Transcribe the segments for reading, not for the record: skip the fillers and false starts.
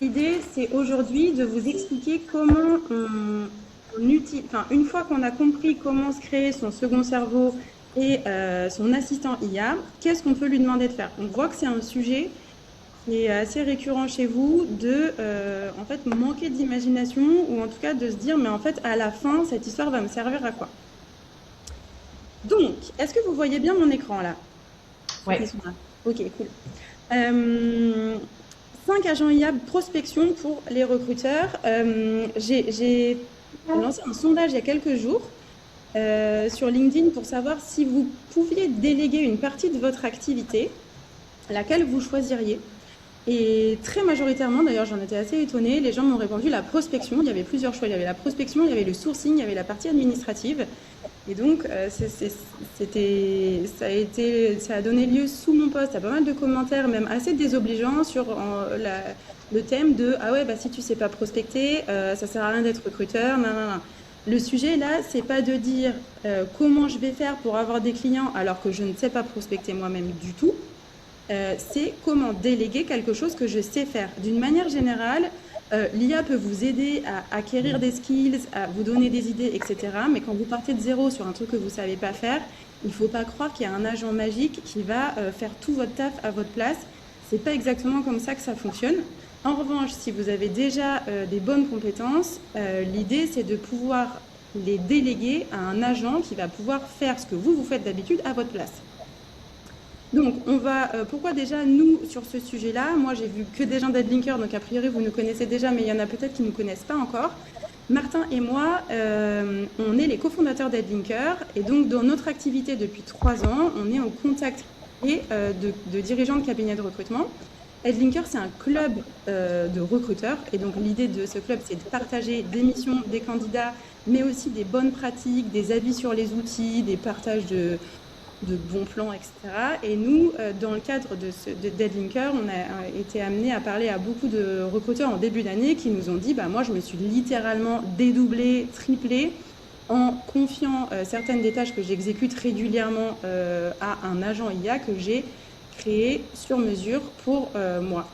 L'idée, c'est aujourd'hui de vous expliquer comment on utilise, enfin, une fois qu'on a compris comment se créer son second cerveau et son assistant IA, qu'est-ce qu'on peut lui demander de faire? On voit que c'est un sujet qui est assez récurrent chez vous de, en fait, manquer d'imagination ou en tout cas de se dire, mais en fait, à la fin, cette histoire va me servir à quoi? Donc, est-ce que vous voyez bien mon écran là? Ceux qui Ouais. sont là. Ok, cool. Euh, 5 agents IA prospection pour les recruteurs. J'ai lancé un sondage il y a quelques jours sur LinkedIn pour savoir si vous pouviez déléguer une partie de votre activité, laquelle vous choisiriez. Et très majoritairement, d'ailleurs j'en étais assez étonnée, les gens m'ont répondu la prospection. Il y avait plusieurs choix. Il y avait la prospection, il y avait le sourcing, il y avait la partie administrative. Et donc, ça a donné lieu sous mon post à pas mal de commentaires, même assez désobligeants, sur le thème de ah ouais, bah si tu sais pas prospecter, ça sert à rien d'être recruteur. Nan, nan, nan. Le sujet là, c'est pas de dire comment je vais faire pour avoir des clients alors que je ne sais pas prospecter moi-même du tout. C'est comment déléguer quelque chose que je sais faire. D'une manière générale, l'IA peut vous aider à acquérir des skills, à vous donner des idées, etc. Mais quand vous partez de zéro sur un truc que vous ne savez pas faire, il ne faut pas croire qu'il y a un agent magique qui va faire tout votre taf à votre place. C'est pas exactement comme ça que ça fonctionne. En revanche, si vous avez déjà des bonnes compétences, l'idée c'est de pouvoir les déléguer à un agent qui va pouvoir faire ce que vous faites d'habitude à votre place. Donc, pourquoi déjà nous sur ce sujet-là? Moi, j'ai vu que des gens d'Adlinker, donc a priori vous nous connaissez déjà, mais il y en a peut-être qui ne nous connaissent pas encore. Martin et moi, on est les cofondateurs d'Adlinker, et donc dans notre activité depuis 3 ans, on est en contact de dirigeants de cabinets de recrutement. Adlinker, c'est un club de recruteurs, et donc l'idée de ce club, c'est de partager des missions des candidats, mais aussi des bonnes pratiques, des avis sur les outils, des partages de bons plans, etc. Et nous, dans le cadre de Deadlinker, on a été amené à parler à beaucoup de recruteurs en début d'année qui nous ont dit bah, moi, je me suis littéralement dédoublé, triplé en confiant certaines des tâches que j'exécute régulièrement à un agent IA que j'ai créé sur mesure pour moi.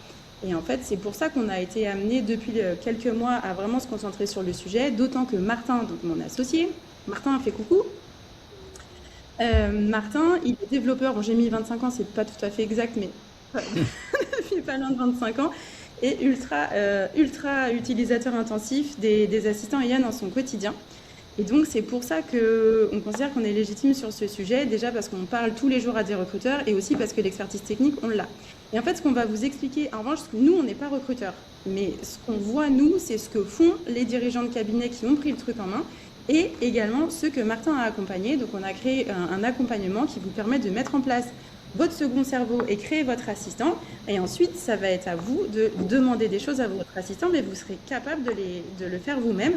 Et en fait, c'est pour ça qu'on a été amené depuis quelques mois à vraiment se concentrer sur le sujet, d'autant que Martin, donc mon associé, Martin fait coucou. Martin, il est développeur. Bon, j'ai mis 25 ans, c'est pas tout à fait exact, mais il est pas loin de 25 ans. Et ultra utilisateur intensif des assistants IA dans son quotidien. Et donc, c'est pour ça qu'on considère qu'on est légitime sur ce sujet, déjà parce qu'on parle tous les jours à des recruteurs et aussi parce que l'expertise technique, on l'a. Et en fait, ce qu'on va vous expliquer, en revanche, nous, on n'est pas recruteurs. Mais ce qu'on voit, nous, c'est ce que font les dirigeants de cabinet qui ont pris le truc en main et également ceux que Martin a accompagnés. Donc, on a créé un accompagnement qui vous permet de mettre en place votre second cerveau et créer votre assistant. Et ensuite, ça va être à vous de demander des choses à votre assistant, mais vous serez capable de le faire vous-même.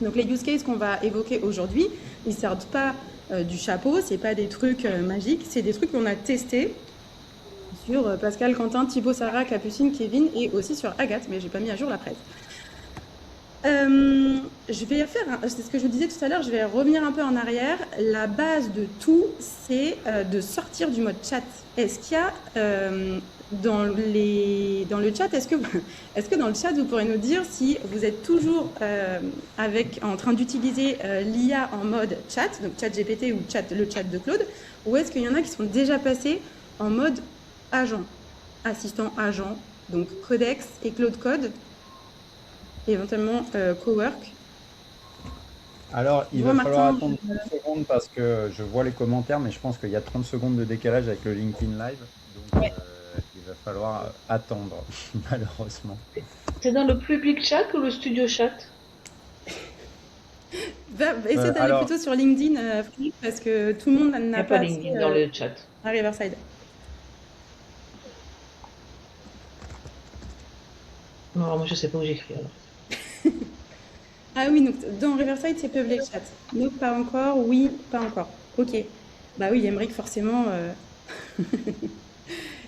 Donc, les use cases qu'on va évoquer aujourd'hui, ils ne sortent pas du chapeau, ce n'est pas des trucs magiques, c'est des trucs qu'on a testés sur Pascal, Quentin, Thibaut, Sarah, Capucine, Kevin et aussi sur Agathe, mais je n'ai pas mis à jour la presse. Je vais faire, c'est ce que je vous disais tout à l'heure, je vais revenir un peu en arrière. La base de tout, c'est de sortir du mode chat. Est-ce qu'il y a dans le chat, est-ce que dans le chat, vous pourrez nous dire si vous êtes toujours en train d'utiliser l'IA en mode chat, donc chat GPT ou le chat de Claude, ou est-ce qu'il y en a qui sont déjà passés en mode agent, assistant agent, donc Codex et Claude Code, éventuellement Cowork. Alors, Je il vois va falloir Martin. attendre 30 secondes parce que je vois les commentaires, mais je pense qu'il y a 30 secondes de décalage avec le LinkedIn Live. Donc, Ouais. il va falloir attendre, malheureusement. C'est dans le public chat ou le studio chat? Essaie d'aller Alors, plutôt sur LinkedIn, Philippe, parce que tout le monde Il n'y n'a a pas pas accès LinkedIn dans le chat. à Riverside. Non, moi je sais pas où j'écris alors. Ah oui, donc dans Riverside, c'est public chat. Non, pas encore. Oui, pas encore. Ok. Bah oui, Emmerich, forcément.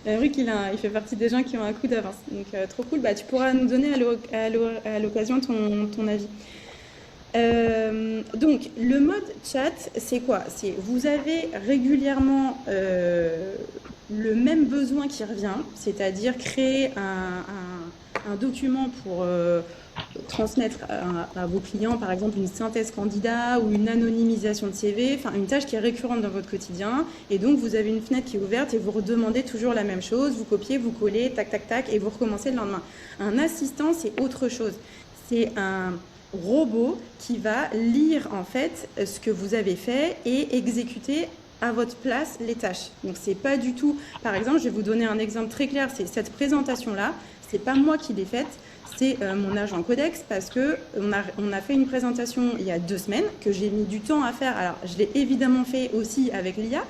Emmerich, il fait partie des gens qui ont un coup d'avance. Donc, trop cool. Bah, tu pourras nous donner à l'occasion ton avis. Donc, le mode chat, c'est quoi? C'est vous avez régulièrement le même besoin qui revient, c'est-à-dire créer un document pour transmettre à vos clients, par exemple, une synthèse candidat ou une anonymisation de CV, enfin une tâche qui est récurrente dans votre quotidien. Et donc, vous avez une fenêtre qui est ouverte et vous redemandez toujours la même chose. Vous copiez, vous collez, tac, tac, tac, et vous recommencez le lendemain. Un assistant, c'est autre chose. C'est un robot qui va lire en fait ce que vous avez fait et exécuter à votre place les tâches. Donc c'est pas du tout, par exemple, je vais vous donner un exemple très clair, c'est cette présentation-là, c'est pas moi qui l'ai faite, c'est mon agent Codex, parce que on a fait une présentation il y a 2 semaines que j'ai mis du temps à faire. Alors je l'ai évidemment fait aussi avec l'IA,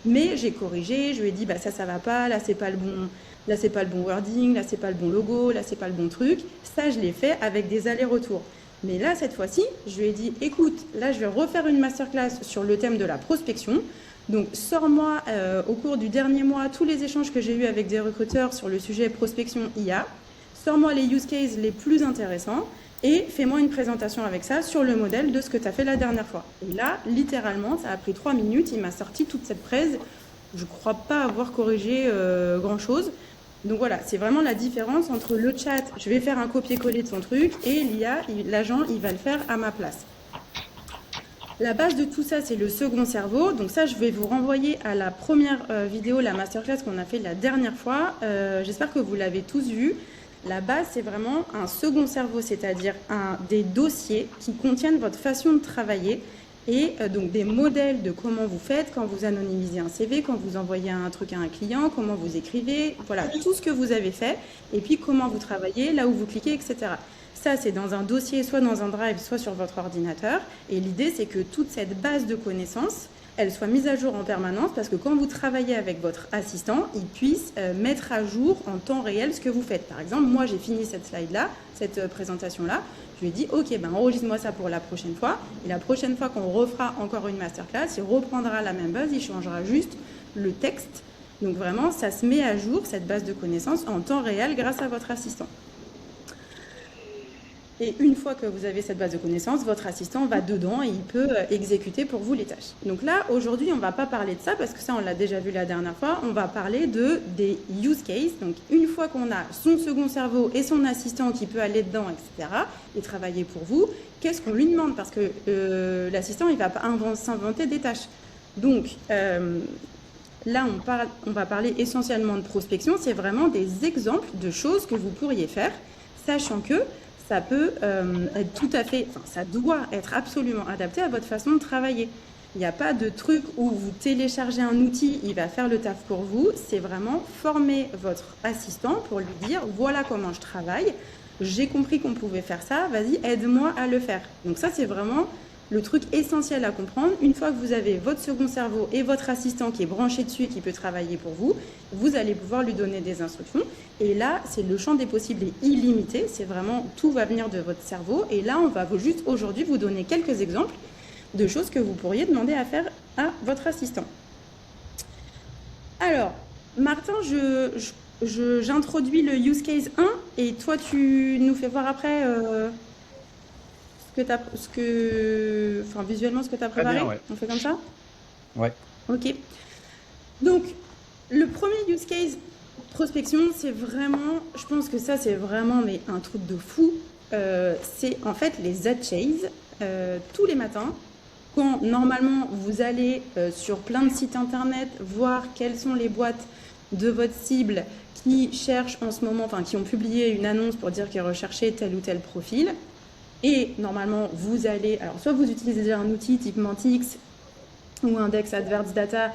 mais j'ai corrigé, je lui ai dit bah ça va pas, là c'est pas le bon wording, là c'est pas le bon logo, là c'est pas le bon truc. Ça je l'ai fait avec des allers-retours. Mais là cette fois-ci, je lui ai dit écoute, là je vais refaire une masterclass sur le thème de la prospection. Donc sors-moi au cours du dernier mois tous les échanges que j'ai eus avec des recruteurs sur le sujet prospection IA. Sors-moi les use cases les plus intéressants et fais-moi une présentation avec ça sur le modèle de ce que tu as fait la dernière fois. Et là, littéralement, ça a pris 3 minutes, il m'a sorti toute cette presse. Je ne crois pas avoir corrigé grand-chose. Donc voilà, c'est vraiment la différence entre le chat, je vais faire un copier-coller de son truc, et l'IA, l'agent, il va le faire à ma place. La base de tout ça, c'est le second cerveau. Donc ça, je vais vous renvoyer à la première vidéo, la masterclass qu'on a fait la dernière fois. J'espère que vous l'avez tous vu. La base, c'est vraiment un second cerveau, c'est-à-dire des dossiers qui contiennent votre façon de travailler et donc des modèles de comment vous faites quand vous anonymisez un CV, quand vous envoyez un truc à un client, comment vous écrivez, voilà, tout ce que vous avez fait, et puis comment vous travaillez, là où vous cliquez, etc. Ça, c'est dans un dossier, soit dans un drive, soit sur votre ordinateur. Et l'idée, c'est que toute cette base de connaissances, elle soit mise à jour en permanence, parce que quand vous travaillez avec votre assistant, il puisse mettre à jour en temps réel ce que vous faites. Par exemple, moi, j'ai fini cette slide-là, cette présentation-là. Je lui ai dit, OK, ben, enregistre-moi ça pour la prochaine fois. Et la prochaine fois qu'on refera encore une masterclass, il reprendra la même base, il changera juste le texte. Donc vraiment, ça se met à jour, cette base de connaissances, en temps réel grâce à votre assistant. Et une fois que vous avez cette base de connaissances, votre assistant va dedans et il peut exécuter pour vous les tâches. Donc là, aujourd'hui, on ne va pas parler de ça parce que ça, on l'a déjà vu la dernière fois. On va parler des use cases. Donc une fois qu'on a son second cerveau et son assistant qui peut aller dedans, etc., et travailler pour vous, qu'est-ce qu'on lui demande? Parce que l'assistant, il ne va pas s'inventer des tâches. Donc là, on va parler essentiellement de prospection. C'est vraiment des exemples de choses que vous pourriez faire, sachant que ça peut être tout à fait, enfin, ça doit être absolument adapté à votre façon de travailler. Il n'y a pas de truc où vous téléchargez un outil, il va faire le taf pour vous. C'est vraiment former votre assistant pour lui dire voilà comment je travaille, j'ai compris qu'on pouvait faire ça, vas-y, aide-moi à le faire. Donc ça, c'est vraiment le truc essentiel à comprendre. Une fois que vous avez votre second cerveau et votre assistant qui est branché dessus et qui peut travailler pour vous, vous allez pouvoir lui donner des instructions. Et là, c'est le champ des possibles est illimité. C'est vraiment, tout va venir de votre cerveau. Et là, on va juste aujourd'hui vous donner quelques exemples de choses que vous pourriez demander à faire à votre assistant. Alors, Martin, j'introduis le use case 1 et toi, tu nous fais voir après visuellement ce que tu as préparé. Très bien, ouais. On fait comme ça? Ouais. Ok. Donc, le premier use case prospection, c'est vraiment, je pense que ça, c'est vraiment mais un truc de fou. C'est en fait les ad chase tous les matins. Quand normalement vous allez sur plein de sites internet voir quelles sont les boîtes de votre cible qui cherchent en ce moment, enfin qui ont publié une annonce pour dire qu'ils recherchaient tel ou tel profil. Et normalement, vous allez, alors soit vous utilisez un outil type Mantix ou Index Adverts Data,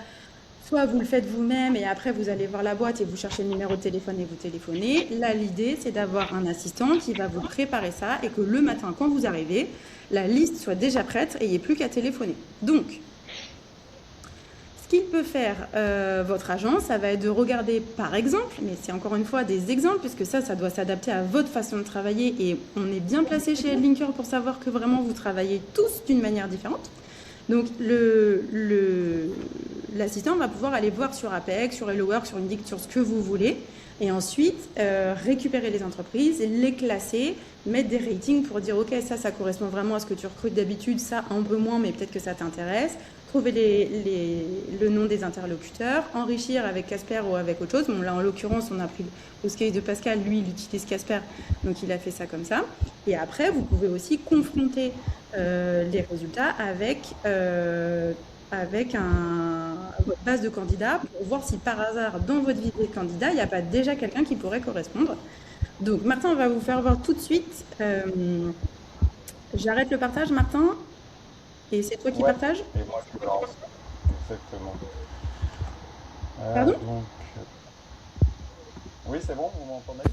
soit vous le faites vous-même et après vous allez voir la boîte et vous cherchez le numéro de téléphone et vous téléphonez. Là, l'idée, c'est d'avoir un assistant qui va vous préparer ça et que le matin, quand vous arrivez, la liste soit déjà prête et il n'y ait plus qu'à téléphoner. Donc, ce qu'il peut faire votre agent, ça va être de regarder par exemple, mais c'est encore une fois des exemples, puisque ça doit s'adapter à votre façon de travailler et on est bien placé chez Adlinker pour savoir que vraiment vous travaillez tous d'une manière différente. Donc l'assistant va pouvoir aller voir sur Apex, sur Hello Work, sur Indeed, sur ce que vous voulez, et ensuite récupérer les entreprises, les classer, mettre des ratings pour dire ok, ça correspond vraiment à ce que tu recrutes d'habitude, ça un peu moins, mais peut-être que ça t'intéresse. Trouver le nom des interlocuteurs, enrichir avec Casper ou avec autre chose. Bon, là, en l'occurrence, on a pris le case de Pascal, lui, il utilise Casper, donc il a fait ça comme ça. Et après, vous pouvez aussi confronter les résultats avec votre base de candidats pour voir si par hasard, dans votre visée de candidat, il n'y a pas déjà quelqu'un qui pourrait correspondre. Donc, Martin, on va vous faire voir tout de suite. J'arrête le partage, Martin. Et c'est toi qui partages? Et moi, je lance. Exactement. Pardon? Donc, oui, c'est bon, vous m'entendez?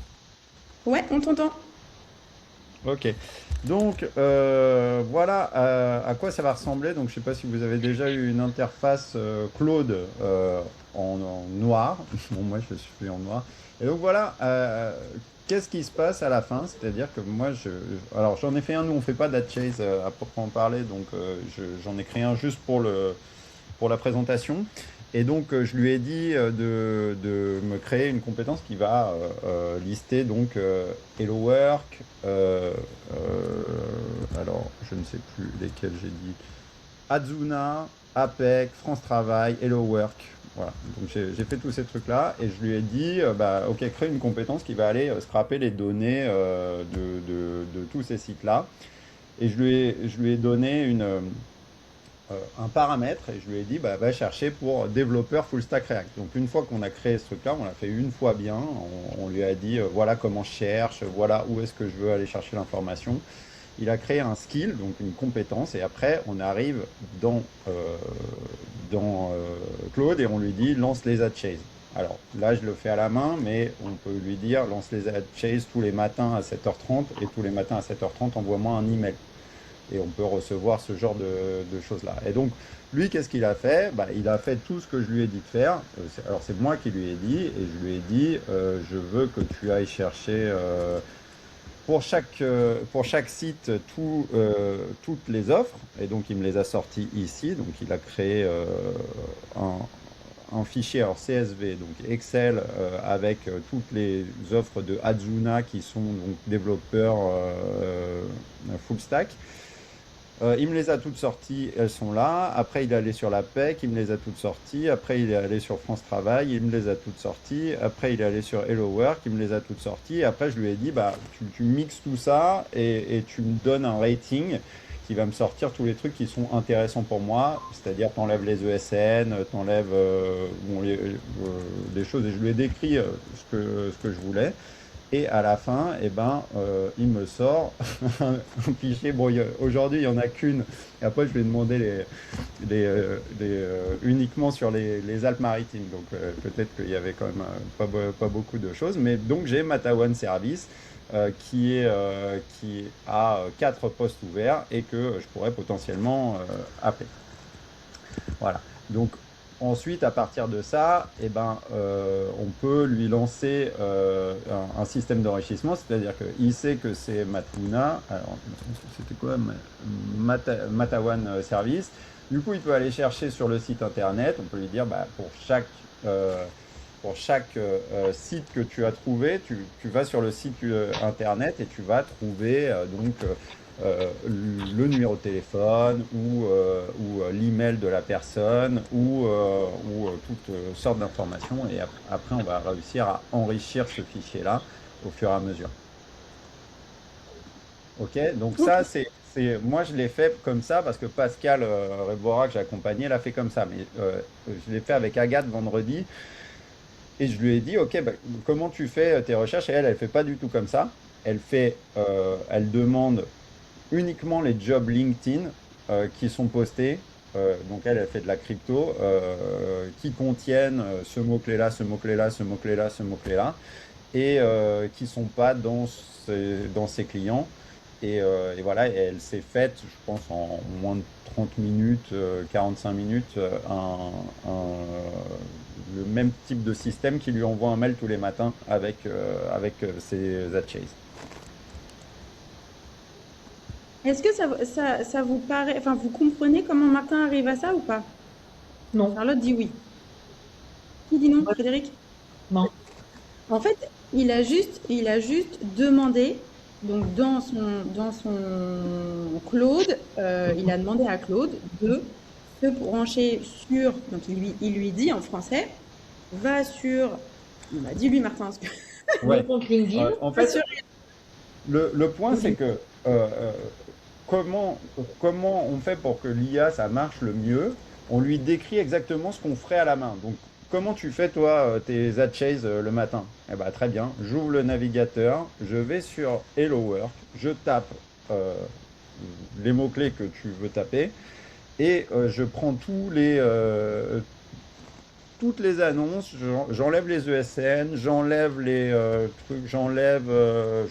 Ouais, on t'entend. Ok. Donc, voilà à quoi ça va ressembler. Donc, je ne sais pas si vous avez déjà eu une interface Claude en noir. Bon, moi, je suis en noir. Et donc, voilà, qu'est-ce qui se passe à la fin? C'est-à-dire que moi, alors, j'en ai fait un, nous, on ne fait pas d'AdChase à proprement parler. Donc, j'en ai créé un juste pour la présentation. Et donc, je lui ai dit de me créer une compétence qui va lister donc Hello Work. Alors, je ne sais plus lesquels j'ai dit. Azuna, Apex, France Travail, Hello Work. Voilà. Donc, j'ai fait tous ces trucs-là et je lui ai dit, ok, crée une compétence qui va aller scraper les données de tous ces sites-là. Et je lui ai donné un paramètre et je lui ai dit va chercher pour développeur full stack React. Donc une fois qu'on a créé ce truc là, on l'a fait une fois bien, on lui a dit voilà comment je cherche, voilà où est-ce que je veux aller chercher l'information. Il a créé un skill, donc une compétence, et après on arrive dans Claude et on lui dit lance les AdChase. Alors là je le fais à la main, mais on peut lui dire lance les AdChase tous les matins à 7h30 et tous les matins à 7h30 envoie-moi un email. Et on peut recevoir ce genre de choses-là. Et donc, lui, qu'est-ce qu'il a fait? Il a fait tout ce que je lui ai dit de faire. Alors, c'est moi qui lui ai dit, et je lui ai dit, je veux que tu ailles chercher pour chaque site toutes les offres. Et donc, il me les a sorties ici. Donc, il a créé un fichier alors CSV, donc Excel, avec toutes les offres de Azuna qui sont donc développeurs full stack. Il me les a toutes sorties, elles sont là. Après, il est allé sur la PEC, il me les a toutes sorties. Après, il est allé sur France Travail, il me les a toutes sorties. Après, il est allé sur Hello Work, il me les a toutes sorties. Après, je lui ai dit, tu mixes tout ça et tu me donnes un rating qui va me sortir tous les trucs qui sont intéressants pour moi. C'est-à-dire, t'enlèves les ESN, t'enlèves les choses. Et je lui ai décrit ce que je voulais. Et à la fin, il me sort un fichier. Bon, aujourd'hui, il n'y en a qu'une. Et après, je vais demander uniquement sur les Alpes-Maritimes. Donc, peut-être qu'il y avait quand même pas beaucoup de choses. Mais donc, j'ai Matawan Service qui a 4 postes ouverts et que je pourrais potentiellement appeler. Voilà. Donc, ensuite, à partir de ça, on peut lui lancer un système d'enrichissement, c'est-à-dire qu'il sait que c'est Matuna, alors c'était quoi Matawan Service. Du coup, il peut aller chercher sur le site internet, on peut lui dire pour chaque site que tu as trouvé, tu vas sur le site internet et tu vas trouver le numéro de téléphone ou l'email de la personne ou toutes sortes d'informations et après on va réussir à enrichir ce fichier là au fur et à mesure. Ok, donc ça moi je l'ai fait comme ça parce que Pascal Rebora que j'ai accompagné l'a fait comme ça, mais je l'ai fait avec Agathe vendredi et je lui ai dit ok comment tu fais tes recherches, et elle fait pas du tout comme ça. Elle demande uniquement les jobs LinkedIn qui sont postés. Donc elle fait de la crypto qui contiennent ce mot-clé-là, ce mot-clé-là, ce mot-clé-là, ce mot-clé-là, et qui ne sont pas dans ses clients. Et voilà, et elle s'est faite, je pense, en moins de 30 minutes, 45 minutes, le même type de système qui lui envoie un mail tous les matins avec ses AdChase. Est-ce que ça vous paraît, enfin, vous comprenez comment Martin arrive à ça ou pas? Non. Charlotte dit oui. Qui dit non, Ouais, Frédéric? non. En fait, il a juste demandé, donc dans son Claude, il a demandé à Claude de se brancher sur, donc il lui dit en français, va sur, il m'a dit lui Martin, parce que- Le Ouais. compte LinkedIn. En va sur fait, le point, c'est que comment on fait pour que l'IA, ça marche le mieux? On lui décrit exactement ce qu'on ferait à la main. Donc, comment tu fais, toi, tes ad chase le matin? Eh ben, très bien. J'ouvre le navigateur, je vais sur Hello Work, je tape euh, les mots-clés que tu veux taper et je prends toutes les annonces, j'enlève les ESN, j'enlève les trucs, j'enlève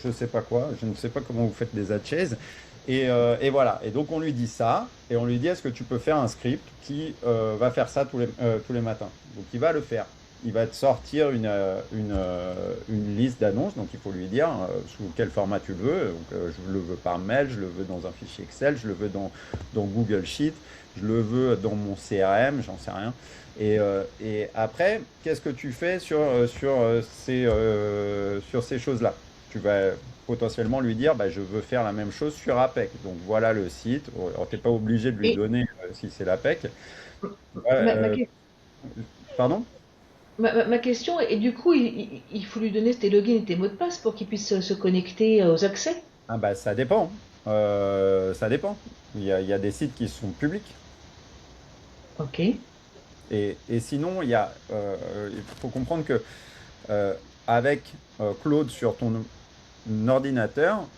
je sais pas quoi, je ne sais pas comment vous faites des ad chases. Et voilà. Et donc on lui dit ça, et on lui dit est-ce que tu peux faire un script qui va faire ça tous les matins. Donc il va le faire. Il va te sortir une liste d'annonces, donc il faut lui dire sous quel format tu le veux. Donc, je le veux par mail, je le veux dans un fichier Excel, je le veux dans Google Sheet, je le veux dans mon CRM, j'en sais rien. Et après, qu'est-ce que tu fais sur ces choses-là? Tu vas potentiellement lui dire, bah, je veux faire la même chose sur APEC. Donc voilà le site. Alors, tu n'es pas obligé de lui Et donner si c'est l'APEC. ma, ma, Euh, que- Pardon? ma question est, du coup, il faut lui donner tes logins et tes mots de passe pour qu'il puisse se connecter aux accès. Ah bah, ça dépend. Ça dépend. Il y a des sites qui sont publics. Ok. Et sinon, il faut comprendre que euh, avec Claude sur ton ordinateur,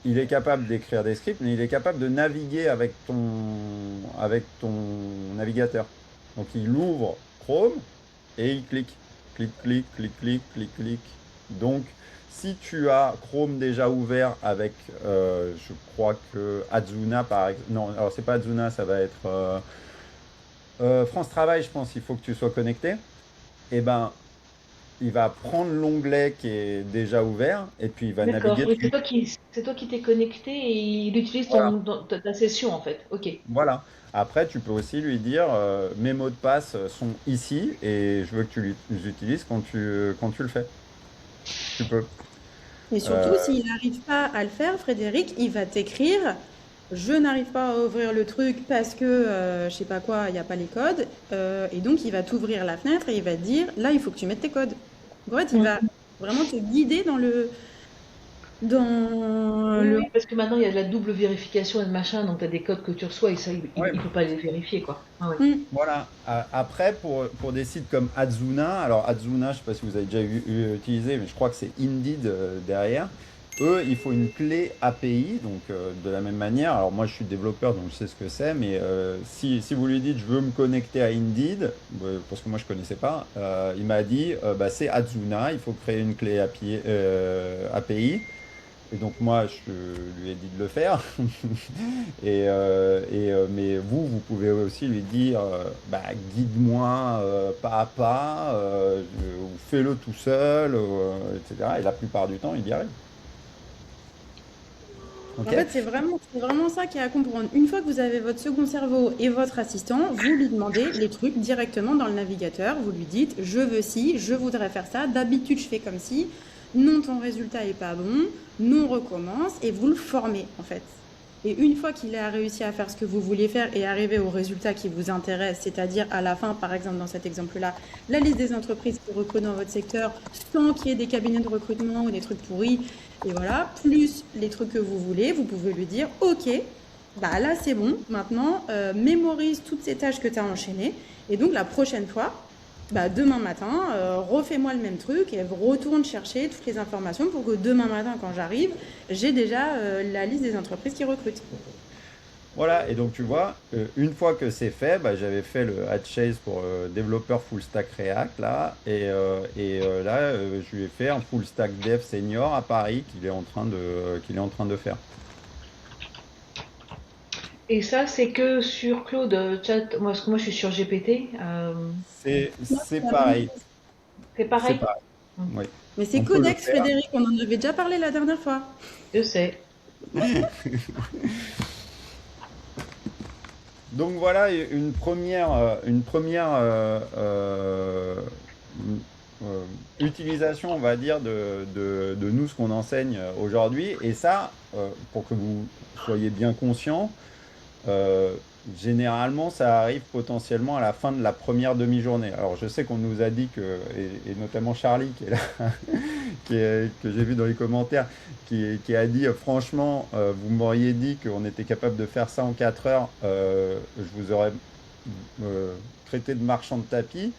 il est capable d'écrire des scripts, mais il est capable de naviguer avec ton navigateur. Donc il ouvre Chrome et il clique. Clic, clic, clic, clic, clic, clic. Donc si tu as Chrome déjà ouvert avec, je crois que Azuna par exemple, non, alors c'est pas Azuna, ça va être France Travail, je pense, il faut que tu sois connecté. Et ben, il va prendre l'onglet qui est déjà ouvert et puis il va D'accord. naviguer Oui, dessus. c'est toi qui t'es connecté et il utilise Voilà. ta session en fait. Ok. Voilà. Après, tu peux aussi lui dire mes mots de passe sont ici et je veux que tu les utilises quand tu le fais. Tu peux. Et surtout, Euh, s'il n'arrive pas à le faire, Frédéric, il va t'écrire, je n'arrive pas à ouvrir le truc parce que, je sais pas quoi, il n'y a pas les codes. Et donc, il va t'ouvrir la fenêtre et il va te dire, là, il faut que tu mettes tes codes. En fait, il va vraiment te guider dans Oui, le... oui, parce que maintenant il y a de la double vérification et de machin, donc tu as des codes que tu reçois et ça, ouais, il peut pas les vérifier, quoi. Ah ouais. Hmm. voilà. Après, pour des sites comme Azuna, alors Azuna, je sais pas si vous avez déjà utilisé, mais je crois que c'est Indeed derrière. Eux, il faut une clé API, donc de la même manière. Alors moi, je suis développeur, donc je sais ce que c'est, mais si vous lui dites je veux me connecter à Indeed, parce que moi je connaissais pas, il m'a dit bah, c'est Azuna, il faut créer une clé API. Et donc moi, je lui ai dit de le faire. Mais vous pouvez aussi lui dire, bah, guide-moi pas à pas, ou fais-le tout seul, etc. Et la plupart du temps, il y arrive. En Ok? fait, c'est vraiment ça qu'il y a à comprendre. Une fois que vous avez votre second cerveau et votre assistant, vous lui demandez les trucs directement dans le navigateur. Vous lui dites, je veux ci, je voudrais faire ça. D'habitude, je fais comme ci. Non, ton résultat est pas bon. Non, recommence. Et vous le formez, en fait. Et une fois qu'il a réussi à faire ce que vous vouliez faire et arriver au résultat qui vous intéresse, c'est-à-dire à la fin, par exemple, dans cet exemple-là, la liste des entreprises qui recrutent dans votre secteur, sans qu'il y ait des cabinets de recrutement ou des trucs pourris, et voilà, plus les trucs que vous voulez, vous pouvez lui dire, ok, bah là c'est bon, maintenant mémorise toutes ces tâches que tu as enchaînées, et donc la prochaine fois, bah, demain matin, refais-moi le même truc et retourne chercher toutes les informations pour que demain matin, quand j'arrive, j'ai déjà la liste des entreprises qui recrutent. Voilà, et donc tu vois, une fois que c'est fait, bah, j'avais fait le Ad Chase pour développeur full stack React là, et là je lui ai fait un full stack dev senior à Paris qu'il est en train de faire. Et ça, c'est que sur Claude Chat, moi, parce que moi je suis sur GPT, C'est pareil, c'est c'est pareil. pareil, Hmm. oui. Mais c'est On peut le Codex, faire. Frédéric, on en avait déjà parlé la dernière fois. Je sais. Donc voilà une première euh, utilisation, on va dire, de nous, ce qu'on enseigne aujourd'hui. Et ça, pour que vous soyez bien conscients, euh, généralement, ça arrive potentiellement à la fin de la première demi-journée. Alors, je sais qu'on nous a dit que, et notamment Charlie, qui est là, que j'ai vu dans les commentaires, qui a dit franchement, vous m'auriez dit qu'on était capable de faire ça en 4 heures, je vous aurais traité de marchand de tapis.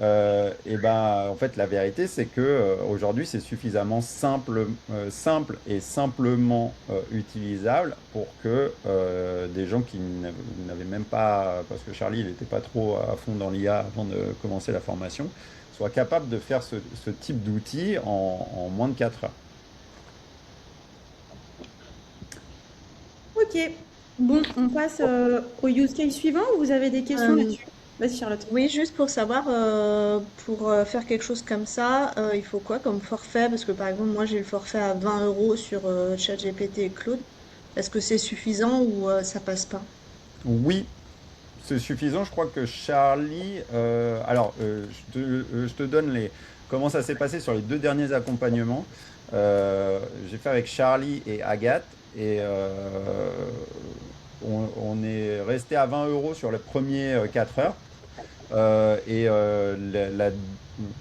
Et ben, en fait, la vérité, c'est que aujourd'hui, c'est suffisamment simple et simplement utilisable pour que des gens qui n'avaient même pas, parce que Charlie, il n'était pas trop à fond dans l'IA avant de commencer la formation, soient capables de faire ce type d'outil en moins de 4 heures. Ok. Bon, on passe au use case suivant ou vous avez des questions Euh, là-dessus? Vas-y, Charlotte. oui, juste pour savoir, pour faire quelque chose comme ça, il faut quoi comme forfait? Parce que par exemple, moi j'ai le forfait à 20 euros sur ChatGPT et Claude. Est-ce que c'est suffisant ou ça passe pas? Oui, c'est suffisant. Je crois que Charlie. Alors, je te donne comment ça s'est passé sur les 2 derniers accompagnements. J'ai fait avec Charlie et Agathe. Et on est resté à 20 euros sur les premiers 4 heures. Et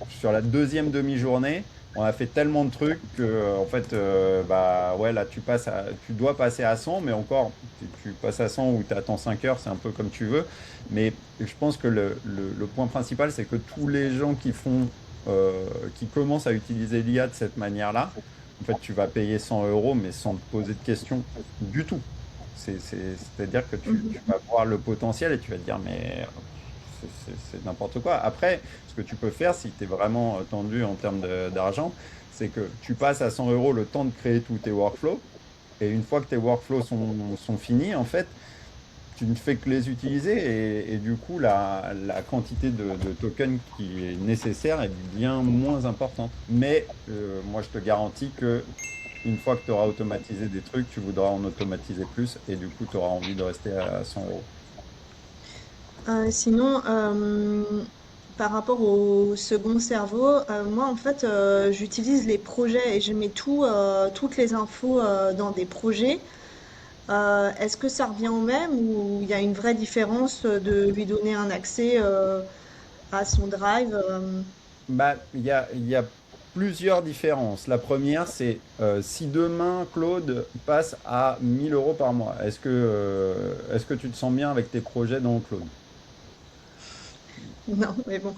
sur la deuxième demi-journée, on a fait tellement de trucs que, en fait, bah ouais, là, tu dois passer à 100, mais encore, tu passes à 100 ou tu attends 5 heures, c'est un peu comme tu veux. Mais je pense que le point principal, c'est que tous les gens qui commencent à utiliser l'IA de cette manière-là, en fait, tu vas payer 100 euros, mais sans te poser de questions du tout. C'est-à-dire que tu Mhm. vas voir le potentiel et tu vas te dire, mais c'est n'importe quoi. Après, ce que tu peux faire, si tu es vraiment tendu en termes d'argent, c'est que tu passes à 100 euros le temps de créer tous tes workflows. Et une fois que tes workflows sont finis, en fait, tu ne fais que les utiliser. Et du coup, la quantité de tokens qui est nécessaire est bien moins importante. Mais moi, je te garantis que une fois que tu auras automatisé des trucs, tu voudras en automatiser plus. Et du coup, tu auras envie de rester à 100 euros. Sinon, par rapport au second cerveau, moi en fait, j'utilise les projets et je mets toutes les infos dans des projets. Est-ce que ça revient au même ou il y a une vraie différence de lui donner un accès à son drive? Bah, il y a plusieurs différences. La première, c'est si demain Claude passe à 1000 euros par mois, est-ce que tu te sens bien avec tes projets dans Claude? Non, mais bon.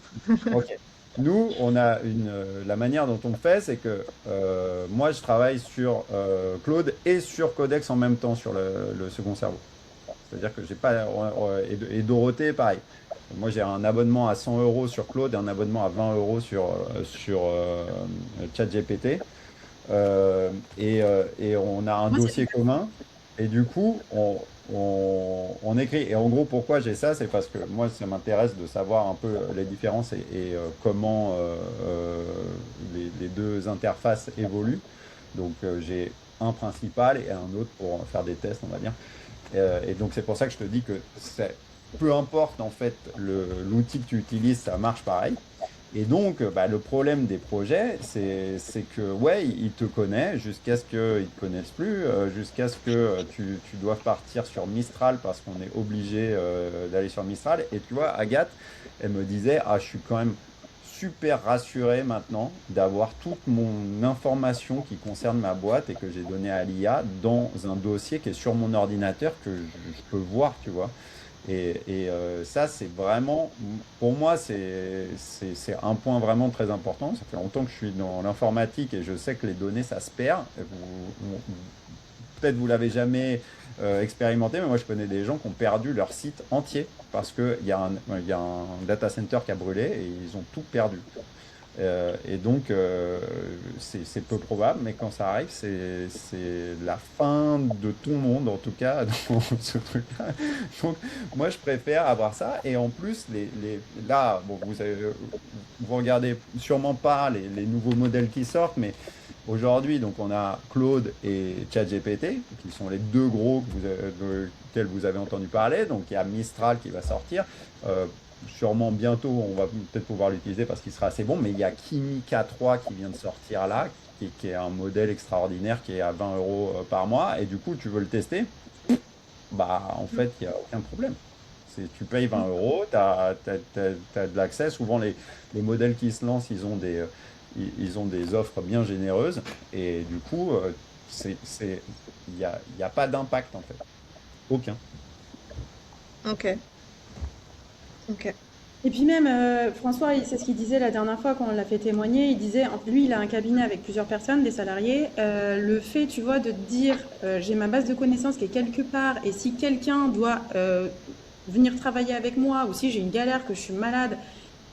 Ok. Nous, la manière dont on le fait, c'est que moi, je travaille sur Claude et sur Codex en même temps sur le second cerveau. C'est-à-dire que j'ai pas. Et Dorothée, pareil. Moi, j'ai un abonnement à 100 euros sur Claude et un abonnement à 20 euros sur ChatGPT. Et on a un Moi, c'est dossier commun. Et du coup, on écrit. Et en gros, pourquoi j'ai ça? C'est parce que moi, ça m'intéresse de savoir un peu les différences et comment les deux interfaces évoluent. Donc, j'ai un principal et un autre pour faire des tests, on va dire. Et donc c'est pour ça que je te dis que peu importe en fait l'outil que tu utilises, ça marche pareil. Et donc bah, le problème des projets, c'est que ouais, il te connaît jusqu'à ce qu'il ne te connaisse plus, jusqu'à ce que tu doives partir sur Mistral parce qu'on est obligé d'aller sur Mistral. Et tu vois, Agathe, elle me disait, ah, je suis quand même super rassuré maintenant d'avoir toute mon information qui concerne ma boîte et que j'ai donnée à l'IA dans un dossier qui est sur mon ordinateur que je peux voir, tu vois. Et ça, c'est vraiment, pour moi, c'est un point vraiment très important. Ça fait longtemps que je suis dans l'informatique et je sais que les données, ça se perd. Peut-être vous l'avez jamais expérimenté, mais moi, je connais des gens qui ont perdu leur site entier parce qu'il y a un data center qui a brûlé et ils ont tout perdu. Et donc, c'est peu probable, mais quand ça arrive, c'est la fin de tout le monde, en tout cas, dans ce truc-là. Donc, moi, je préfère avoir ça. Et en plus, là, bon, vous regardez sûrement pas les nouveaux modèles qui sortent, mais Aujourd'hui, donc on a Claude et ChatGPT, qui sont les deux gros desquels vous avez entendu parler. Donc il y a Mistral qui va sortir. Euh, Sûrement bientôt, on va peut-être pouvoir l'utiliser parce qu'il sera assez bon. Mais il y a Kimi K3 qui vient de sortir là, qui est un modèle extraordinaire qui est à 20 euros par mois. Et du coup, tu veux le tester? Bah, en fait, il n'y a aucun problème. Tu payes 20 euros, tu as de l'accès. Souvent, les modèles qui se lancent, ils ont des offres bien généreuses. Et du coup, il y a pas d'impact, en fait. Aucun. Ok, ok. Et puis même, François, c'est ce qu'il disait la dernière fois quand on l'a fait témoigner, il disait, lui, il a un cabinet avec plusieurs personnes, des salariés. Le fait, tu vois, de te dire, j'ai ma base de connaissances qui est quelque part, et si quelqu'un doit venir travailler avec moi, ou si j'ai une galère, que je suis malade,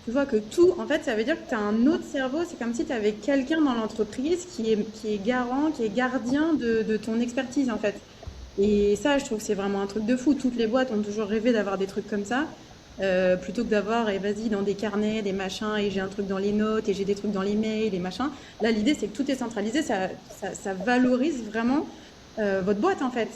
tu vois que tout, en fait, ça veut dire que tu as un autre cerveau, c'est comme si tu avais quelqu'un dans l'entreprise qui est garant, qui est gardien de ton expertise, en fait. Et ça, je trouve que c'est vraiment un truc de fou. Toutes les boîtes ont toujours rêvé d'avoir des trucs comme ça, plutôt que d'avoir, et vas-y, dans des carnets, des machins, et j'ai un truc dans les notes, et j'ai des trucs dans les mails, et machin. Là, l'idée, c'est que tout est centralisé, ça valorise vraiment votre boîte, en fait.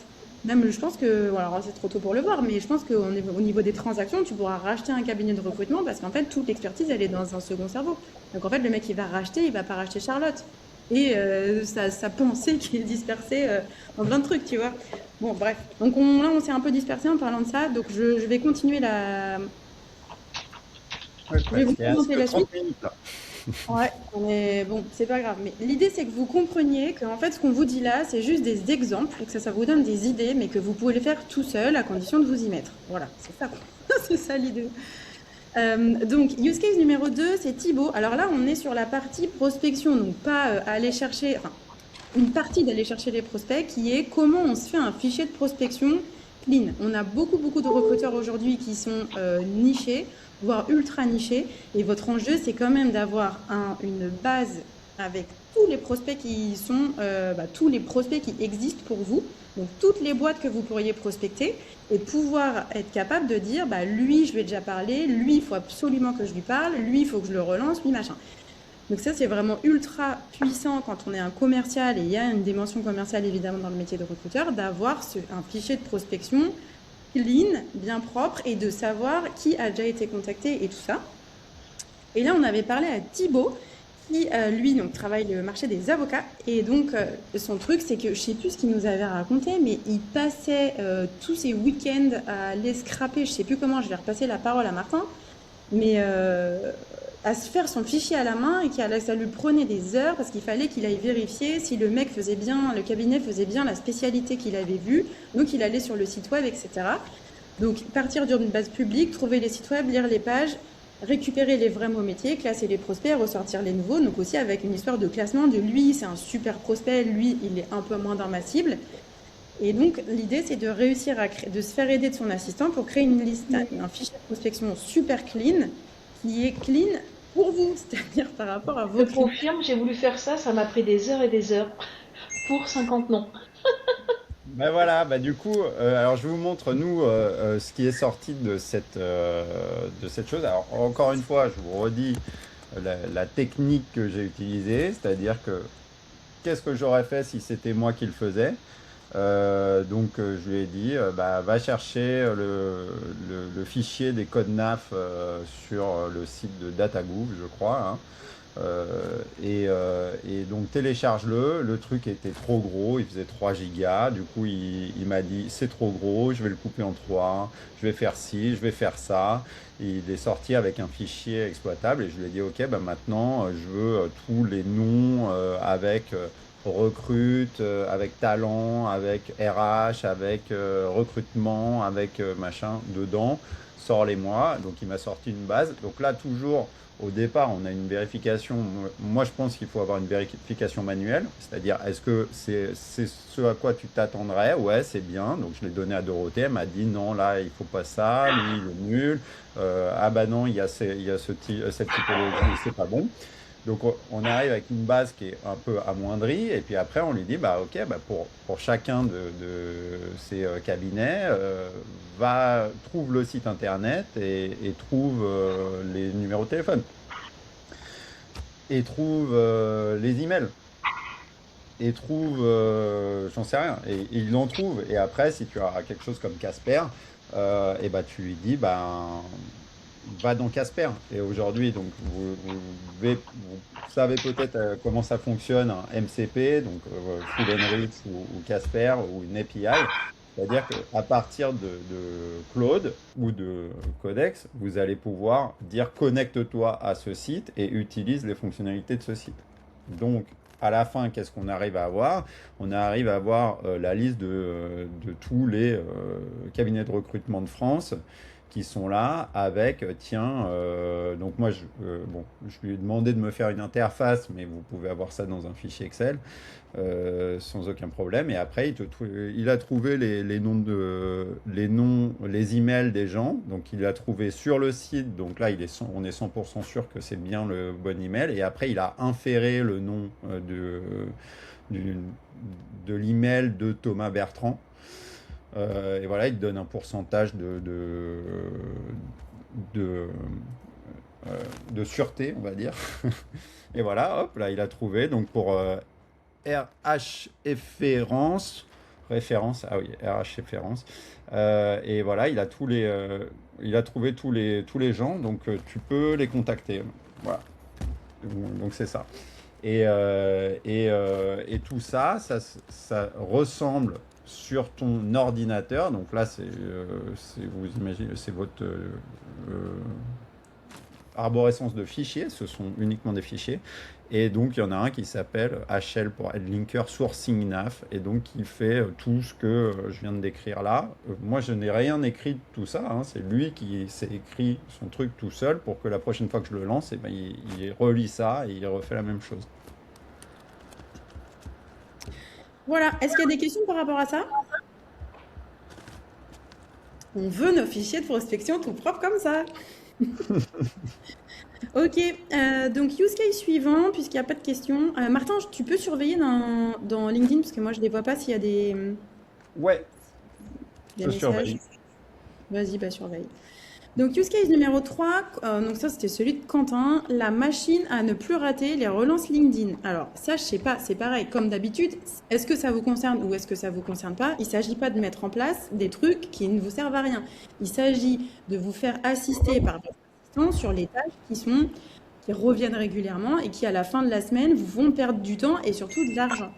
Même, je pense que, bon, alors c'est trop tôt pour le voir, mais je pense qu'au niveau des transactions, tu pourras racheter un cabinet de recrutement parce qu'en fait, toute l'expertise, elle est dans un second cerveau. Donc en fait, le mec, il va racheter, il va pas racheter Charlotte. Et sa pensée qui est dispersée dans plein de trucs, tu vois. Bon, bref. Donc là, on s'est un peu dispersé en parlant de ça. Donc je vais continuer Ouais, je vais vous presque. Il reste présenter que la suite. 30 minutes là. Ouais, bon, c'est pas grave. Mais l'idée, c'est que vous compreniez que en fait, ce qu'on vous dit là, c'est juste des exemples, et que ça vous donne des idées, mais que vous pouvez les faire tout seul à condition de vous y mettre. Voilà, c'est ça. C'est ça l'idée. Donc, use case numéro 2, c'est Thibaut. Alors là, on est sur la partie prospection, donc pas aller chercher, enfin, une partie d'aller chercher les prospects, qui est comment on se fait un fichier de prospection clean. On a beaucoup, beaucoup de recruteurs aujourd'hui qui sont nichés, voire ultra nichés, et votre enjeu, c'est quand même d'avoir une base avec tous les prospects qui sont, tous les prospects qui existent pour vous, donc toutes les boîtes que vous pourriez prospecter, et pouvoir être capable de dire, lui, je lui ai déjà parlé, lui, il faut absolument que je lui parle, lui, il faut que je le relance, lui, machin. Donc ça, c'est vraiment ultra puissant quand on est un commercial, et il y a une dimension commerciale évidemment dans le métier de recruteur, d'avoir un fichier de prospection clean, bien propre, et de savoir qui a déjà été contacté et tout ça. Et là, on avait parlé à Thibaut, qui, lui, donc, travaille le marché des avocats. Et donc, son truc, c'est que, je sais plus ce qu'il nous avait raconté, mais il passait tous ses week-ends à aller scraper, je sais plus comment, je vais repasser la parole à Martin, mais à se faire son fichier à la main, et ça lui prenait des heures parce qu'il fallait qu'il aille vérifier si le mec faisait bien, le cabinet faisait bien la spécialité qu'il avait vue. Donc il allait sur le site web, etc. Donc partir d'une base publique, trouver les sites web, lire les pages, récupérer les vrais mots métiers, classer les prospects, ressortir les nouveaux. Donc aussi avec une histoire de classement de lui, c'est un super prospect, lui, il est un peu moins dans ma cible. Et donc, l'idée, c'est de réussir de se faire aider de son assistant pour créer une liste, un fichier de prospection super clean, qui est clean pour vous, c'est-à-dire par rapport à Je vos clients. confirme, j'ai voulu faire ça, ça m'a pris des heures et des heures pour 50 noms. Ben voilà, bah du coup, alors je vous montre nous ce qui est sorti de cette chose. Alors encore une fois, je vous redis la technique que j'ai utilisée, c'est-à-dire que qu'est-ce que j'aurais fait si c'était moi qui le faisais? Je lui ai dit, va chercher le fichier des codes NAF sur le site de DataGouv, je crois, hein. Et donc télécharge-le. Le truc était trop gros, il faisait 3 gigas. Du coup, il m'a dit c'est trop gros, je vais le couper en 3, je vais faire ci, je vais faire ça. Et il est sorti avec un fichier exploitable et je lui ai dit ok, maintenant je veux tous les noms avec recrute, avec talent, avec RH, avec recrutement, avec machin dedans. Sors-les-moi. Donc il m'a sorti une base. Donc là, toujours. Au départ, on a une vérification. Moi, je pense qu'il faut avoir une vérification manuelle, c'est-à-dire est-ce que c'est ce à quoi tu t'attendrais? Ouais, c'est bien. Donc, je l'ai donné à Dorothée. Elle m'a dit non, là, il faut pas ça. Lui, il est nul. Ah bah non, il y a cette typologie, c'est pas bon. Donc on arrive avec une base qui est un peu amoindrie et puis après on lui dit bah ok bah pour chacun de ces cabinets trouve le site internet et trouve les numéros de téléphone et trouve les emails. et trouve, j'en sais rien, et il en trouve. Et après, si tu as quelque chose comme Casper, et bah, tu lui dis, ben, va dans Casper. Et aujourd'hui, donc, vous savez peut-être comment ça fonctionne, un MCP, donc Full Enrich ou Casper ou une API. C'est-à-dire qu'à partir de Claude ou de Codex, vous allez pouvoir dire connecte-toi à ce site et utilise les fonctionnalités de ce site. Donc, à la fin, qu'est-ce qu'on arrive à avoir? On arrive à avoir la liste de tous les cabinets de recrutement de France qui sont là avec, tiens, donc moi, bon, je lui ai demandé de me faire une interface, mais vous pouvez avoir ça dans un fichier Excel sans aucun problème. Et après, il a trouvé les noms les emails des gens. Donc, il a trouvé sur le site. Donc là, on est 100% sûr que c'est bien le bon email. Et après, il a inféré le nom du- de l'email de Thomas Bertrand. Et voilà, il te donne un pourcentage de, de sûreté, on va dire. Et voilà, hop, là, il a trouvé. Donc pour RH référence, ah oui, RH référence. Et voilà, il a trouvé tous les gens, donc tu peux les contacter. Voilà, donc c'est ça. Et tout ça, ça ressemble sur ton ordinateur. Donc là, vous imaginez, c'est votre arborescence de fichiers, ce sont uniquement des fichiers. Et donc, il y en a un qui s'appelle HL pour Headlinker Sourcing NAF, et donc qui fait tout ce que je viens de décrire là. Moi, je n'ai rien écrit de tout ça, hein. C'est lui qui s'est écrit son truc tout seul pour que la prochaine fois que je le lance, eh ben, il relit ça et il refait la même chose. Voilà. Est-ce qu'il y a des questions par rapport à ça? On veut nos fichiers de prospection tout propres comme ça. Ok, donc use case suivant, puisqu'il n'y a pas de questions. Martin, tu peux surveiller dans LinkedIn, parce que moi je ne les vois pas s'il y a Ouais, des je messages. surveille. Vas-y, bah surveille. Donc use case numéro 3, donc ça c'était celui de Quentin, la machine à ne plus rater les relances LinkedIn. Alors ça je sais pas, c'est pareil, comme d'habitude, est-ce que ça vous concerne ou est-ce que ça vous concerne pas? Il ne s'agit pas de mettre en place des trucs qui ne vous servent à rien. Il s'agit de vous faire assister par votre assistant sur les tâches qui reviennent régulièrement et qui à la fin de la semaine vous font perdre du temps et surtout de l'argent.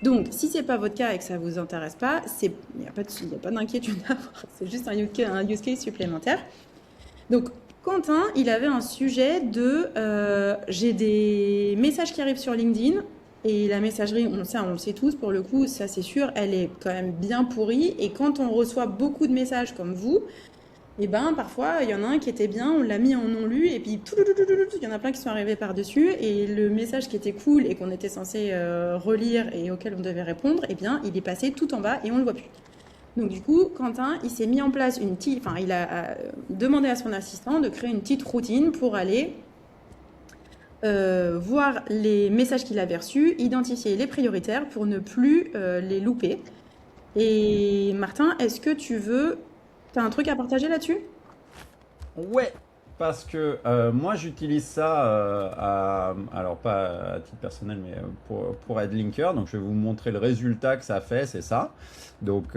Donc, si c'est pas votre cas et que ça vous intéresse pas, il n'y a pas d'inquiétude à avoir. C'est juste un use case supplémentaire. Donc, Quentin, il avait un sujet de j'ai des messages qui arrivent sur LinkedIn et la messagerie, on le sait tous pour le coup, ça c'est sûr, elle est quand même bien pourrie. Et quand on reçoit beaucoup de messages comme vous, et ben parfois il y en a un qui était bien, on l'a mis en non lu et puis il y en a plein qui sont arrivés par-dessus et le message qui était cool et qu'on était censé relire et auquel on devait répondre, eh bien il est passé tout en bas et on le voit plus. Donc du coup, Quentin, il s'est mis en place il a demandé à son assistant de créer une petite routine pour aller voir les messages qu'il avait reçus, identifier les prioritaires pour ne plus les louper. Et Martin, est-ce que t'as un truc à partager là-dessus? Ouais, parce que moi j'utilise ça, alors pas à titre personnel, mais pour Headlinker. Donc je vais vous montrer le résultat que ça fait, c'est ça. Donc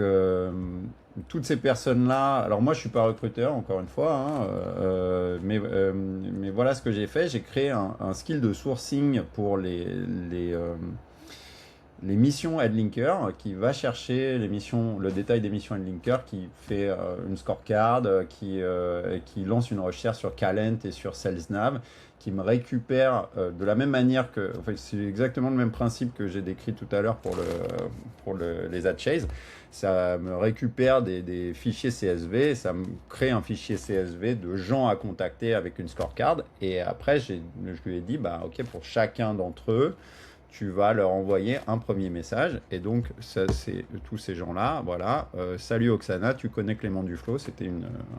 toutes ces personnes-là, alors moi je suis pas recruteur encore une fois, hein, mais voilà ce que j'ai fait. J'ai créé un skill de sourcing pour les missions Headlinker, qui va chercher le détail des missions Headlinker, qui fait une scorecard, qui lance une recherche sur Calent et sur SalesNav, qui me récupère de la même manière que, enfin, c'est exactement le même principe que j'ai décrit tout à l'heure pour les AdChase. Ça me récupère des fichiers CSV, ça me crée un fichier CSV de gens à contacter avec une scorecard. Et après, je lui ai dit, bah, ok, pour chacun d'entre eux, tu vas leur envoyer un premier message. Et donc, ça, c'est tous ces gens-là. Voilà. Salut Oksana, tu connais Clément Duflo. C'était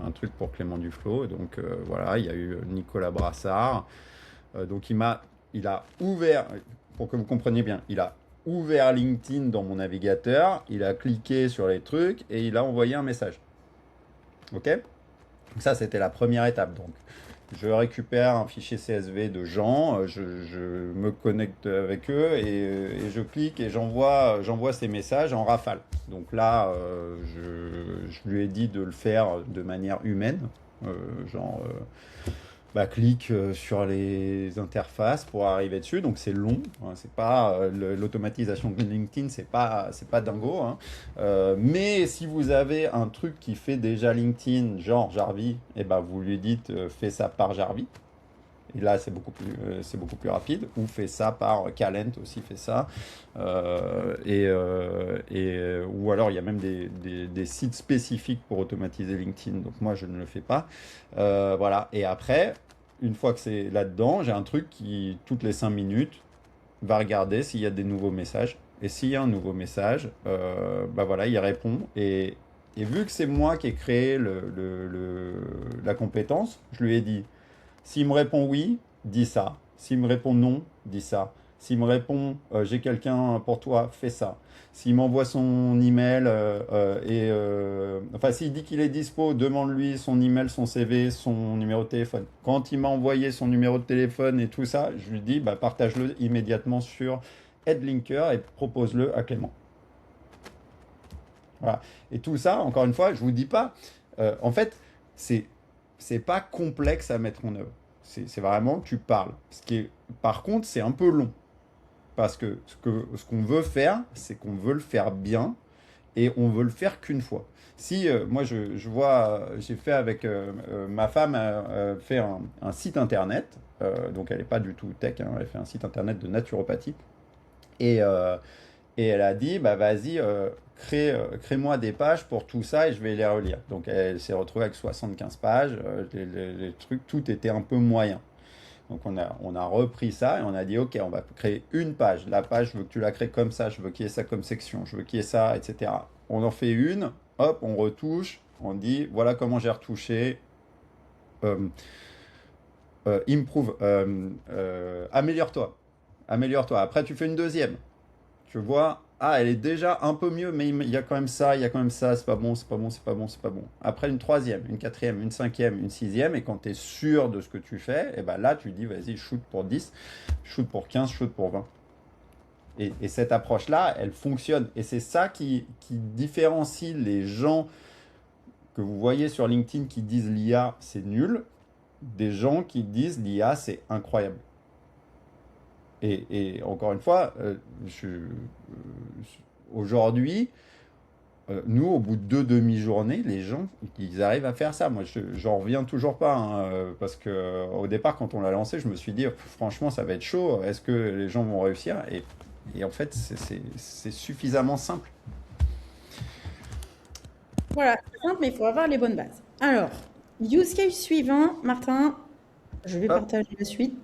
un truc pour Clément Duflo. Et donc, voilà, il y a eu Nicolas Brassard. Donc, il a ouvert, pour que vous compreniez bien, il a ouvert LinkedIn dans mon navigateur. Il a cliqué sur les trucs et il a envoyé un message. OK? Donc ça, c'était la première étape. Donc, Je récupère un fichier CSV de gens, je me connecte avec eux et je clique et j'envoie ces messages en rafale. Donc là, je lui ai dit de le faire de manière humaine, euh, genre clique sur les interfaces pour arriver dessus. Donc c'est long, hein, c'est pas l'automatisation de LinkedIn, c'est pas dingo, hein. Mais si vous avez un truc qui fait déjà LinkedIn, genre Jarvis, et ben vous lui dites fais ça par Jarvis. Et là, c'est beaucoup plus rapide. Ou fais ça par Calent aussi, fait ça. Ou alors, il y a même des sites spécifiques pour automatiser LinkedIn. Donc moi, je ne le fais pas. Voilà. Et après, une fois que c'est là-dedans, j'ai un truc qui, toutes les 5 minutes, va regarder s'il y a des nouveaux messages. Et s'il y a un nouveau message, voilà, il répond. Et vu que c'est moi qui ai créé la compétence, je lui ai dit, s'il me répond oui, dis ça. S'il me répond non, dis ça. S'il me répond j'ai quelqu'un pour toi, fais ça. S'il m'envoie son email enfin s'il dit qu'il est dispo, demande-lui son email, son CV, son numéro de téléphone. Quand il m'a envoyé son numéro de téléphone et tout ça, je lui dis partage-le immédiatement sur Headlinker et propose-le à Clément. Voilà. Et tout ça, encore une fois, je vous dis pas. En fait, c'est pas complexe à mettre en œuvre. C'est vraiment tu parles. Par contre, c'est un peu long parce que ce qu'on veut faire, c'est qu'on veut le faire bien et on veut le faire qu'une fois. Si moi je vois, j'ai fait avec ma femme fait un site internet, donc elle n'est pas du tout tech, hein, elle fait un site internet de naturopathie et elle a dit, vas-y, crée-moi des pages pour tout ça et je vais les relire. Donc elle s'est retrouvée avec 75 pages, les trucs, tout était un peu moyen. Donc on a repris ça et on a dit, ok, on va créer une page. La page, je veux que tu la crées comme ça, je veux qu'il y ait ça comme section, je veux qu'il y ait ça, etc. On en fait une, hop, on retouche, on dit, voilà comment j'ai retouché. Improve, améliore-toi. Améliore-toi. Après, tu fais une deuxième. Tu vois, elle est déjà un peu mieux, mais il y a quand même ça, il y a quand même ça, c'est pas bon, c'est pas bon, c'est pas bon, c'est pas bon. Après une troisième, une quatrième, une cinquième, une sixième, et quand tu es sûr de ce que tu fais, et là tu dis vas-y, shoot pour 10, shoot pour 15, shoot pour 20. Et cette approche-là, elle fonctionne. Et c'est ça qui différencie les gens que vous voyez sur LinkedIn qui disent l'IA c'est nul, des gens qui disent l'IA c'est incroyable. Et encore une fois, aujourd'hui, nous, au bout de 2 demi-journées, les gens, ils arrivent à faire ça. Moi, j'en reviens toujours pas, hein, parce que au départ, quand on l'a lancé, je me suis dit, franchement, ça va être chaud. Est-ce que les gens vont réussir? Et en fait, c'est suffisamment simple. Voilà, c'est simple, mais il faut avoir les bonnes bases. Alors, use case suivant, Martin, je vais Hop. partager la suite.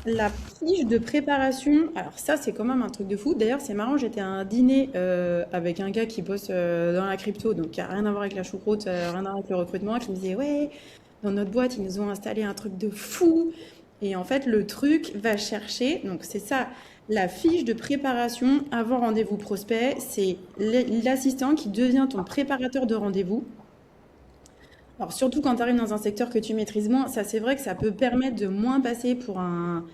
La fiche de préparation, alors ça c'est quand même un truc de fou. D'ailleurs c'est marrant, j'étais à un dîner avec un gars qui bosse dans la crypto, donc qui a rien à voir avec la choucroute, rien à voir avec le recrutement, qui me disait ouais, dans notre boîte ils nous ont installé un truc de fou. Et en fait le truc va chercher, donc c'est ça, la fiche de préparation avant rendez-vous prospect, c'est l'assistant qui devient ton préparateur de rendez-vous. Alors surtout quand tu arrives dans un secteur que tu maîtrises moins, ça c'est vrai que ça peut permettre de moins passer pour un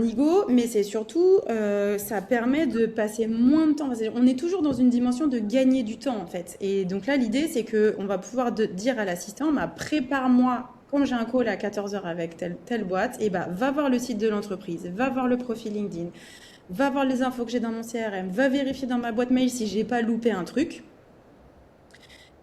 ego, mais c'est surtout, ça permet de passer moins de temps. On est toujours dans une dimension de gagner du temps en fait. Et donc là l'idée c'est qu'on va pouvoir dire à l'assistant, prépare-moi, quand j'ai un call à 14 heures avec telle boîte, et va voir le site de l'entreprise, va voir le profil LinkedIn, va voir les infos que j'ai dans mon CRM, va vérifier dans ma boîte mail si j'ai pas loupé un truc.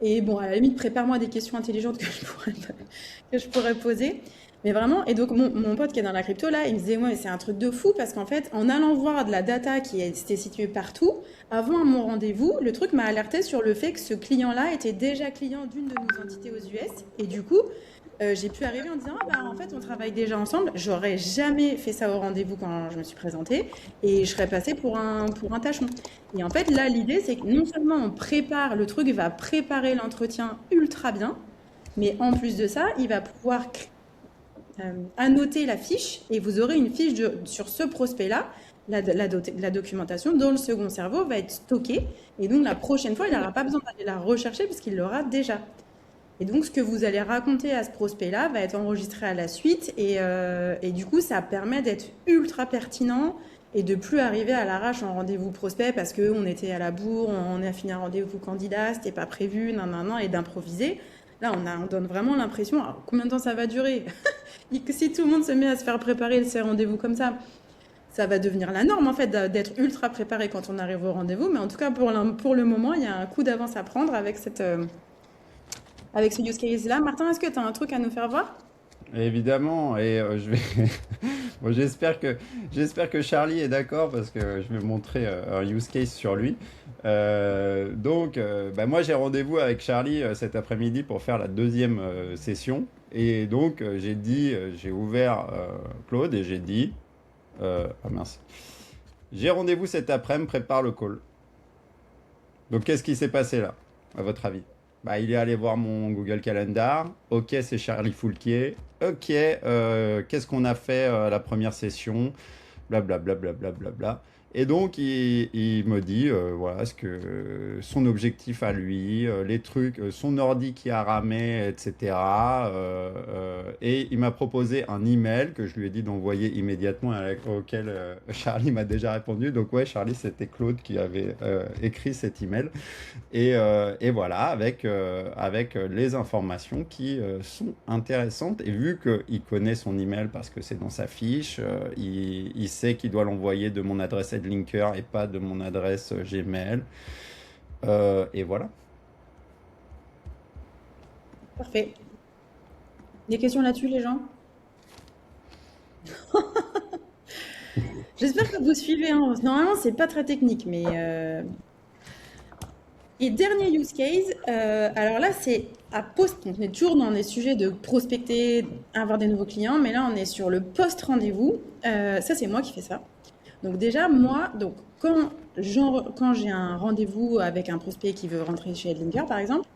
Et bon, à la limite, prépare-moi des questions intelligentes que je pourrais poser. Mais vraiment, et donc mon pote qui est dans la crypto, là, il me disait, ouais, c'est un truc de fou parce qu'en fait, en allant voir de la data qui était située partout, avant mon rendez-vous, le truc m'a alerté sur le fait que ce client-là était déjà client d'une de nos entités aux US. Et du coup, j'ai pu arriver en disant, en fait, on travaille déjà ensemble. J'aurais jamais fait ça au rendez-vous quand je me suis présentée et je serais passée pour un tâchon. Et en fait, là, l'idée, c'est que non seulement on prépare, le truc va préparer l'entretien ultra bien, mais en plus de ça, il va pouvoir annoter la fiche et vous aurez une fiche sur ce prospect-là. La documentation dans le second cerveau va être stockée et donc la prochaine fois, il n'aura pas besoin d'aller la rechercher parce qu'il l'aura déjà. Et donc, ce que vous allez raconter à ce prospect-là va être enregistré à la suite. Et du coup, ça permet d'être ultra pertinent et de plus arriver à l'arrache en rendez-vous prospect parce qu'on était à la bourre, on a fini un rendez-vous candidat, c'était pas prévu, nan, nan, nan, et d'improviser. Là, on donne vraiment l'impression, alors, combien de temps ça va durer? Si tout le monde se met à se faire préparer ces rendez-vous comme ça va devenir la norme en fait d'être ultra préparé quand on arrive au rendez-vous. Mais en tout cas, pour le moment, il y a un coup d'avance à prendre avec ce use case-là. Martin, est-ce que tu as un truc à nous faire voir? Évidemment, et je vais. Bon, j'espère que Charlie est d'accord parce que je vais montrer un use case sur lui. Bah, moi j'ai rendez-vous avec Charlie cet après-midi pour faire la deuxième session. Et donc j'ai ouvert Claude et j'ai dit, ah mince, j'ai rendez-vous cet après-midi, prépare le call. Donc qu'est-ce qui s'est passé là, à votre avis? Bah, il est allé voir mon Google Calendar. Ok, c'est Charlie Foulquier. Ok, qu'est-ce qu'on a fait à la première session? Blablabla. Bla, bla, bla, bla, bla. Et donc, il me dit, voilà, ce que son objectif à lui, les trucs, son ordi qui a ramé, etc. Et il m'a proposé un email que je lui ai dit d'envoyer immédiatement, auquel Charlie m'a déjà répondu. Donc, ouais, Charlie, c'était Claude qui avait écrit cet email. Et voilà, avec les informations qui sont intéressantes. Et vu qu'il connaît son email parce que c'est dans sa fiche, il sait qu'il doit l'envoyer de mon adresse Headlinker et pas de mon adresse Gmail. Et voilà. Parfait. Des questions là-dessus, les gens? J'espère que vous suivez, hein. Normalement, c'est pas très technique, mais et dernier use case, alors là, c'est à post. Donc, on est toujours dans des sujets de prospecter, avoir des nouveaux clients, mais là, on est sur le post-rendez-vous. Ça, c'est moi qui fais ça. Donc déjà, moi, donc, quand j'ai un rendez-vous avec un prospect qui veut rentrer chez Headlinker, par exemple,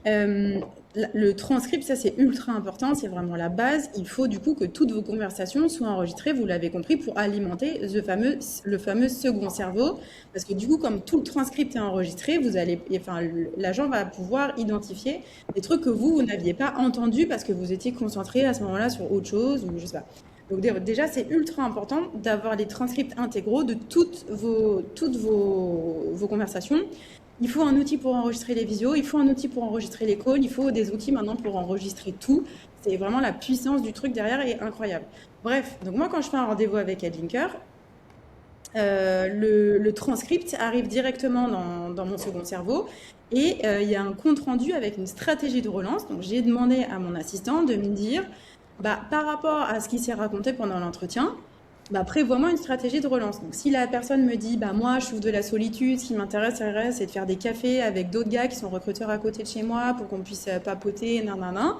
euh, le transcript, ça c'est ultra important, c'est vraiment la base. Il faut du coup que toutes vos conversations soient enregistrées, vous l'avez compris, pour alimenter le fameux second cerveau. Parce que du coup, comme tout le transcript est enregistré, l'agent va pouvoir identifier des trucs que vous n'aviez pas entendus parce que vous étiez concentré à ce moment-là sur autre chose ou je sais pas. Donc déjà, c'est ultra important d'avoir les transcripts intégraux de toutes vos conversations. Il faut un outil pour enregistrer les visios, il faut un outil pour enregistrer les calls, il faut des outils maintenant pour enregistrer tout. C'est vraiment la puissance du truc derrière est incroyable. Bref, donc moi quand je fais un rendez-vous avec Headlinker, le transcript arrive directement dans mon second cerveau et il y a un compte rendu avec une stratégie de relance. Donc j'ai demandé à mon assistant de me dire, par rapport à ce qui s'est raconté pendant l'entretien, prévois-moi une stratégie de relance. Donc, si la personne me dit, moi, je souffre de la solitude, ce qui m'intéresse, c'est de faire des cafés avec d'autres gars qui sont recruteurs à côté de chez moi pour qu'on puisse papoter, nanana.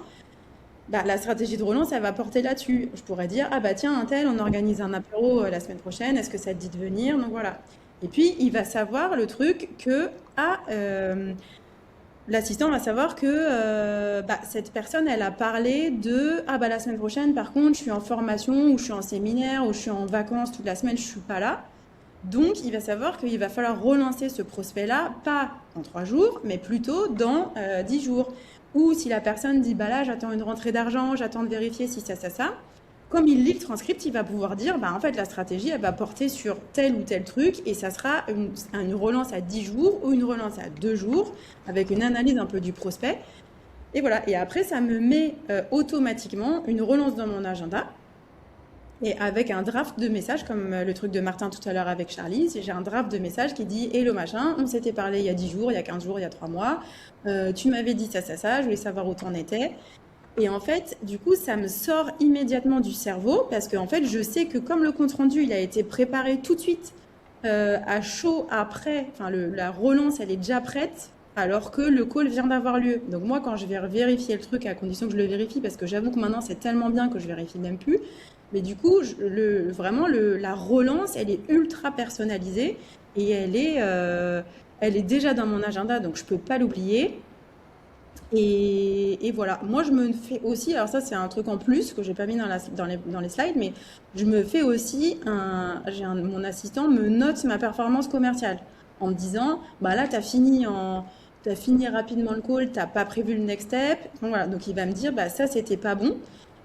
La stratégie de relance, elle va porter là-dessus. Je pourrais dire, tiens, un tel, on organise un apéro la semaine prochaine, est-ce que ça te dit de venir? Donc voilà. Et puis, il va savoir le truc que, l'assistant va savoir que cette personne, elle a parlé de la semaine prochaine, par contre, je suis en formation ou je suis en séminaire ou je suis en vacances toute la semaine, je suis pas là. Donc, il va savoir qu'il va falloir relancer ce prospect-là, pas dans 3 jours, mais plutôt dans 10 jours. Ou si la personne dit, là, j'attends une rentrée d'argent, j'attends de vérifier si ça. Comme il lit le transcript, il va pouvoir dire, en fait, la stratégie, elle va porter sur tel ou tel truc et ça sera une relance à 10 jours ou une relance à 2 jours avec une analyse un peu du prospect. Et voilà. Et après, ça me met automatiquement une relance dans mon agenda et avec un draft de message, comme le truc de Martin tout à l'heure avec Charlie. J'ai un draft de message qui dit, hello machin, on s'était parlé il y a 10 jours, il y a 15 jours, il y a 3 mois. Tu m'avais dit ça, je voulais savoir où t'en étais. Et en fait, du coup, ça me sort immédiatement du cerveau parce que en fait, je sais que comme le compte-rendu, il a été préparé tout de suite à chaud après, la relance, elle est déjà prête alors que le call vient d'avoir lieu. Donc moi, quand je vais vérifier le truc, à condition que je le vérifie, parce que j'avoue que maintenant, c'est tellement bien que je vérifie même plus. Mais du coup, la relance, elle est ultra personnalisée et elle est déjà dans mon agenda, donc je peux pas l'oublier. Et voilà, moi je me fais aussi, alors ça c'est un truc en plus que j'ai pas mis dans les slides, mais je me fais aussi mon assistant me note ma performance commerciale en me disant, là t'as tu as fini rapidement le call, tu n'as pas prévu le next step. Donc, voilà. Donc il va me dire, bah, ça, c'était pas bon.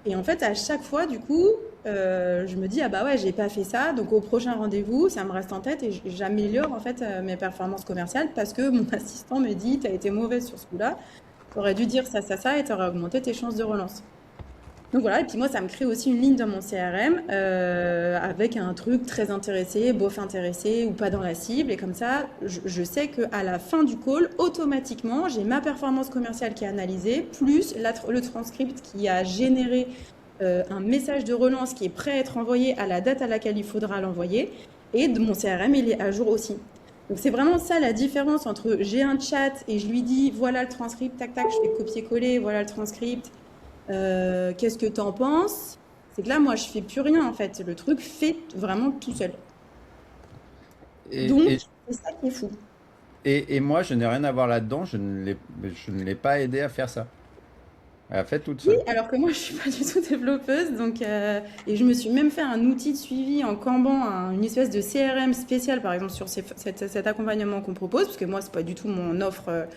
Et en fait, à chaque fois, du coup, je me dis, ah bah ouais, j'ai pas fait ça. Donc au prochain rendez-vous, ça me reste en tête et j'améliore en fait mes performances commerciales parce que mon assistant me dit, tu as été mauvaise sur ce coup-là. Tu aurais dû dire ça et tu aurais augmenté tes chances de relance. Donc voilà, et puis moi, ça me crée aussi une ligne dans mon CRM avec un truc très intéressé, bof intéressé ou pas dans la cible. Et comme ça, je sais qu'à la fin du call, automatiquement, j'ai ma performance commerciale qui est analysée, plus le transcript qui a généré un message de relance qui est prêt à être envoyé à la date à laquelle il faudra l'envoyer. Et de mon CRM, il est à jour aussi. Donc c'est vraiment ça la différence entre j'ai un chat et je lui dis voilà le transcript, tac tac, je fais copier-coller, voilà le transcript. Qu'est-ce que t'en penses? C'est que là, moi, je fais plus rien en fait. Le truc fait vraiment tout seul. Et, Donc, et, c'est ça qui est fou. et moi, je n'ai rien à voir là-dedans. Je ne l'ai pas aidé à faire ça. Elle a fait toute Oui, seule. alors que moi, je suis pas du tout développeuse, donc et je me suis même fait un outil de suivi en Kanban, une espèce de CRM spécial, par exemple sur cet accompagnement qu'on propose, parce que moi, c'est pas du tout mon offre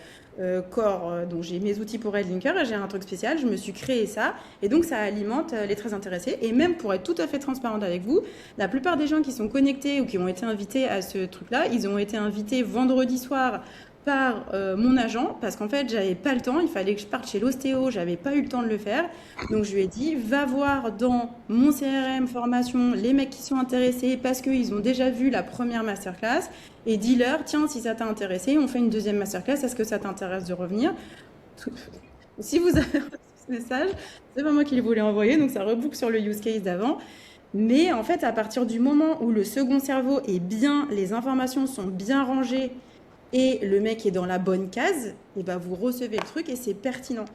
core, donc j'ai mes outils pour Headlinker et j'ai un truc spécial. Je me suis créé ça, et donc ça alimente les très intéressés. Et même pour être tout à fait transparente avec vous, la plupart des gens qui sont connectés ou qui ont été invités à ce truc-là, ils ont été invités vendredi soir par mon agent parce qu'en fait j'avais pas le temps, il fallait que je parte chez l'ostéo, j'avais pas eu le temps de le faire, donc je lui ai dit va voir dans mon CRM formation les mecs qui sont intéressés parce qu'ils ont déjà vu la première masterclass et dis-leur tiens si ça t'a intéressé on fait une deuxième masterclass, est-ce que ça t'intéresse de revenir? Si vous avez reçu ce message, c'est pas moi qui le voulais envoyer, donc ça reboucle sur le use case d'avant. Mais en fait, à partir du moment où le second cerveau est bien, les informations sont bien rangées et le mec est dans la bonne case, et ben vous recevez le truc et c'est pertinent.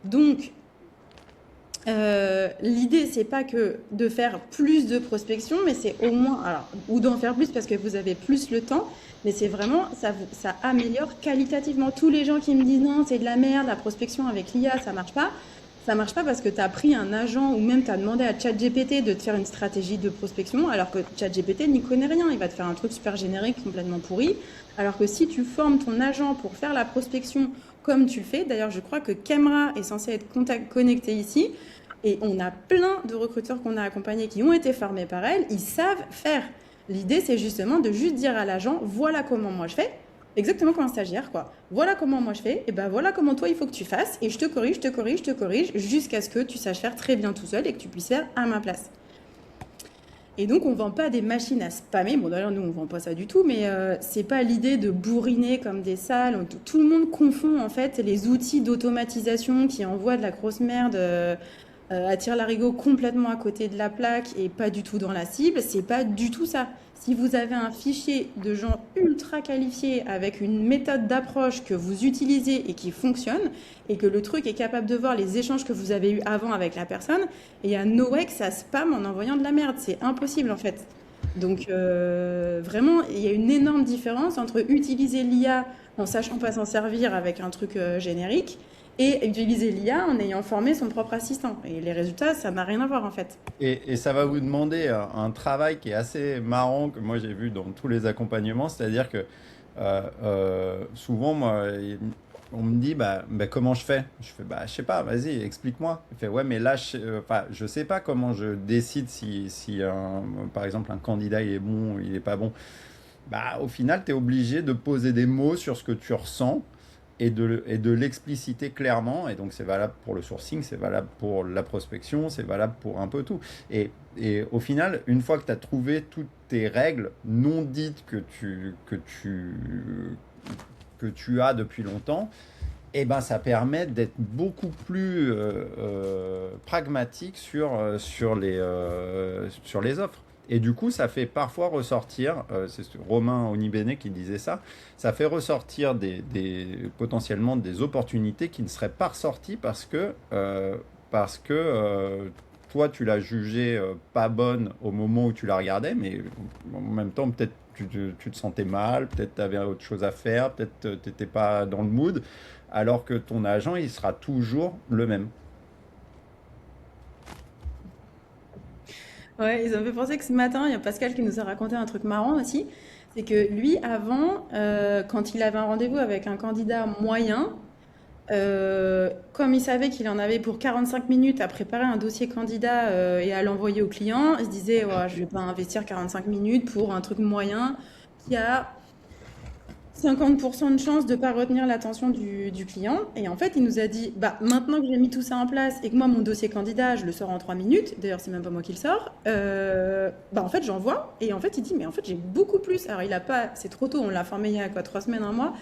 Donc, l'idée, c'est pas que de faire plus de prospection, mais c'est au moins, alors, ou d'en faire plus parce que vous avez plus le temps, mais c'est vraiment, ça améliore qualitativement. Tous les gens qui me disent non, c'est de la merde, la prospection avec l'IA, ça marche pas. Ça marche pas parce que tu as pris un agent ou même tu as demandé à ChatGPT de te faire une stratégie de prospection alors que ChatGPT n'y connaît rien. Il va te faire un truc super générique, complètement pourri. Alors que si tu formes ton agent pour faire la prospection comme tu le fais, d'ailleurs, je crois que Kemra est censé être connecté ici et on a plein de recruteurs qu'on a accompagnés qui ont été formés par elle. Ils savent faire. L'idée, c'est justement de juste dire à l'agent voilà comment moi je fais. Exactement comme un stagiaire, quoi. Voilà comment moi je fais, et ben voilà comment toi il faut que tu fasses, et je te corrige, je te corrige, je te corrige, jusqu'à ce que tu saches faire très bien tout seul et que tu puisses faire à ma place. Et donc on vend pas des machines à spammer, bon d'ailleurs nous on vend pas ça du tout, mais c'est pas l'idée de bourriner comme des salles. Tout le monde confond en fait les outils d'automatisation qui envoient de la grosse merde à tire-larigot complètement à côté de la plaque et pas du tout dans la cible, c'est pas du tout ça. Si vous avez un fichier de gens ultra qualifiés avec une méthode d'approche que vous utilisez et qui fonctionne, et que le truc est capable de voir les échanges que vous avez eus avant avec la personne, il y a no way que ça spam en envoyant de la merde. C'est impossible en fait. Donc vraiment, il y a une énorme différence entre utiliser l'IA en sachant pas s'en servir avec un truc générique et utiliser l'IA en ayant formé son propre assistant. Et les résultats, ça n'a rien à voir en fait. Et ça va vous demander un travail qui est assez marrant que moi j'ai vu dans tous les accompagnements, c'est-à-dire que souvent moi, on me dit bah, comment je fais? Je fais bah je sais pas, vas-y explique-moi. Il fait ouais mais là enfin, je sais pas comment je décide si par exemple un candidat il est bon ou il est pas bon. Bah au final tu es obligé de poser des mots sur ce que tu ressens et de l'expliciter clairement. Et donc, c'est valable pour le sourcing, c'est valable pour la prospection, c'est valable pour un peu tout. Et au final, une fois que tu as trouvé toutes tes règles non dites que tu as depuis longtemps, et ben, ça permet d'être beaucoup plus pragmatique sur les offres. Et du coup, ça fait parfois ressortir, c'est Romain Onibene qui disait ça fait ressortir potentiellement des opportunités qui ne seraient pas ressorties parce que toi, tu l'as jugée pas bonne au moment où tu la regardais, mais en même temps, peut-être tu te sentais mal, peut-être tu avais autre chose à faire, peut-être tu n'étais pas dans le mood, alors que ton agent, il sera toujours le même. Ouais, ils ont fait penser que ce matin, il y a Pascal qui nous a raconté un truc marrant aussi. C'est que lui, avant, quand il avait un rendez-vous avec un candidat moyen, comme il savait qu'il en avait pour 45 minutes à préparer un dossier candidat et à l'envoyer au client, il se disait, ouais, je vais pas investir 45 minutes pour un truc moyen qui a 50% de chance de ne pas retenir l'attention du client. Et en fait, il nous a dit, bah, maintenant que j'ai mis tout ça en place et que moi, mon dossier candidat, je le sors en 3 minutes, d'ailleurs, c'est même pas moi qui le sors, bah, en fait, j'envoie. Et en fait, il dit, mais en fait, j'ai beaucoup plus. Alors, il a pas, c'est trop tôt, on l'a formé il y a quoi, 3 semaines, un mois.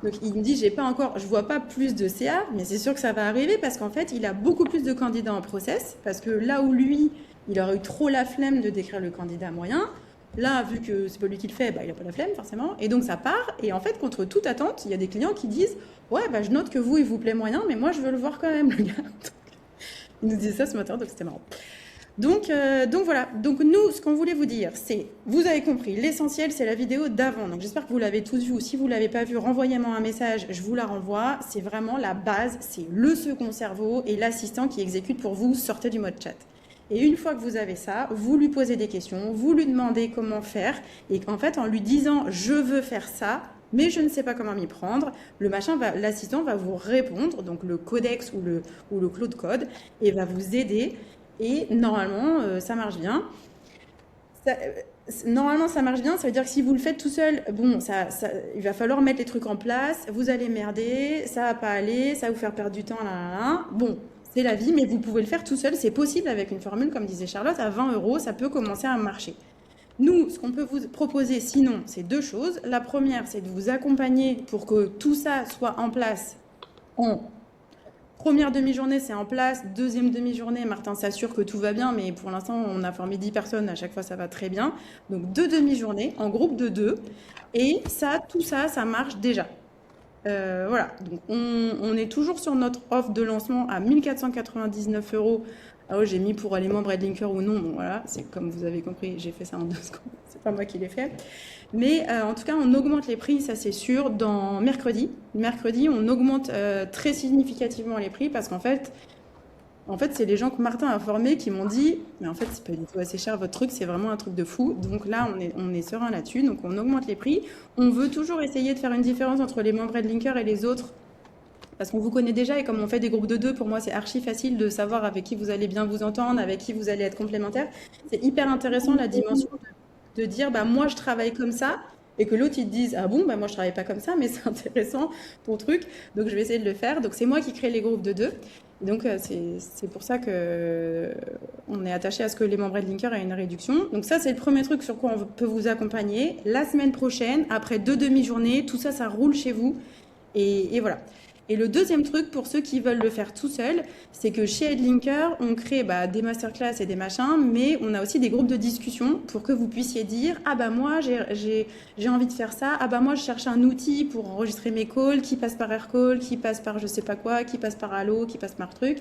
Donc, il me dit, j'ai pas encore, je vois pas plus de CA, mais c'est sûr que ça va arriver parce qu'en fait, il a beaucoup plus de candidats en process. Parce que là où lui, il aurait eu trop la flemme de décrire le candidat moyen, là, vu que c'est pas lui qui le fait, bah, il a pas la flemme forcément. Et donc ça part. Et en fait, contre toute attente, il y a des clients qui disent, ouais, bah, je note que vous, il vous plaît moyen, mais moi, je veux le voir quand même, le gars. Il nous disait ça ce matin, donc c'était marrant. Donc voilà. Donc nous, ce qu'on voulait vous dire, c'est, vous avez compris, l'essentiel, c'est la vidéo d'avant. Donc j'espère que vous l'avez tous vue. Ou si vous l'avez pas vue, renvoyez-moi un message, je vous la renvoie. C'est vraiment la base, c'est le second cerveau et l'assistant qui exécute pour vous. Sortez du mode chat. Et une fois que vous avez ça, vous lui posez des questions, vous lui demandez comment faire, et en fait, en lui disant je veux faire ça, mais je ne sais pas comment m'y prendre, l'assistant va vous répondre, donc le codex ou le Claude Code, et va vous aider. Et normalement, ça marche bien. Ça- Normalement, ça marche bien. Ça veut dire que si vous le faites tout seul, bon, il va falloir mettre les trucs en place. Vous allez merder, ça va pas aller, ça va vous faire perdre du temps, là, là, là. Bon, c'est la vie, mais vous pouvez le faire tout seul. C'est possible avec une formule, comme disait Charlotte, à 20 euros, ça peut commencer à marcher. Nous, ce qu'on peut vous proposer sinon, c'est deux choses. La première, c'est de vous accompagner pour que tout ça soit en place en première demi-journée, c'est en place. Deuxième demi-journée, Martin s'assure que tout va bien, mais pour l'instant, on a formé 10 personnes. À chaque fois, ça va très bien. Donc, deux demi-journées en groupe de deux. Et ça, tout ça, ça marche déjà. Voilà. Donc, on est toujours sur notre offre de lancement à 1499 euros. Ah ouais, j'ai mis pour les membres Adlinker ou non. Bon, voilà, c'est comme vous avez compris, j'ai fait ça en 2 secondes. C'est pas moi qui l'ai fait. Mais en tout cas, on augmente les prix, ça c'est sûr, dans mercredi. Mercredi, on augmente très significativement les prix parce qu'en fait, c'est les gens que Martin a formés qui m'ont dit, mais en fait, c'est pas du tout assez cher votre truc, c'est vraiment un truc de fou. Donc là, on est serein là-dessus, donc on augmente les prix. On veut toujours essayer de faire une différence entre les membres Adlinker et les autres parce qu'on vous connaît déjà et comme on fait des groupes de deux, pour moi, c'est archi facile de savoir avec qui vous allez bien vous entendre, avec qui vous allez être complémentaires. C'est hyper intéressant la dimension de dire bah moi je travaille comme ça et que l'autre il te dise ah bon bah moi je travaille pas comme ça mais c'est intéressant ton truc donc je vais essayer de le faire. Donc c'est moi qui crée les groupes de deux. Et donc c'est pour ça que on est attaché à ce que les membres de Linker aient une réduction. Donc ça c'est le premier truc sur quoi on peut vous accompagner. La semaine prochaine, après 2 demi-journées, tout ça ça roule chez vous et voilà. Et le deuxième truc, pour ceux qui veulent le faire tout seul, c'est que chez Headlinker, on crée des masterclass et des machins, mais on a aussi des groupes de discussion pour que vous puissiez dire « Ah bah moi, j'ai envie de faire ça. Ah bah moi, je cherche un outil pour enregistrer mes calls, qui passe par Aircall, qui passe par je sais pas quoi, qui passe par Allo, qui passe par truc.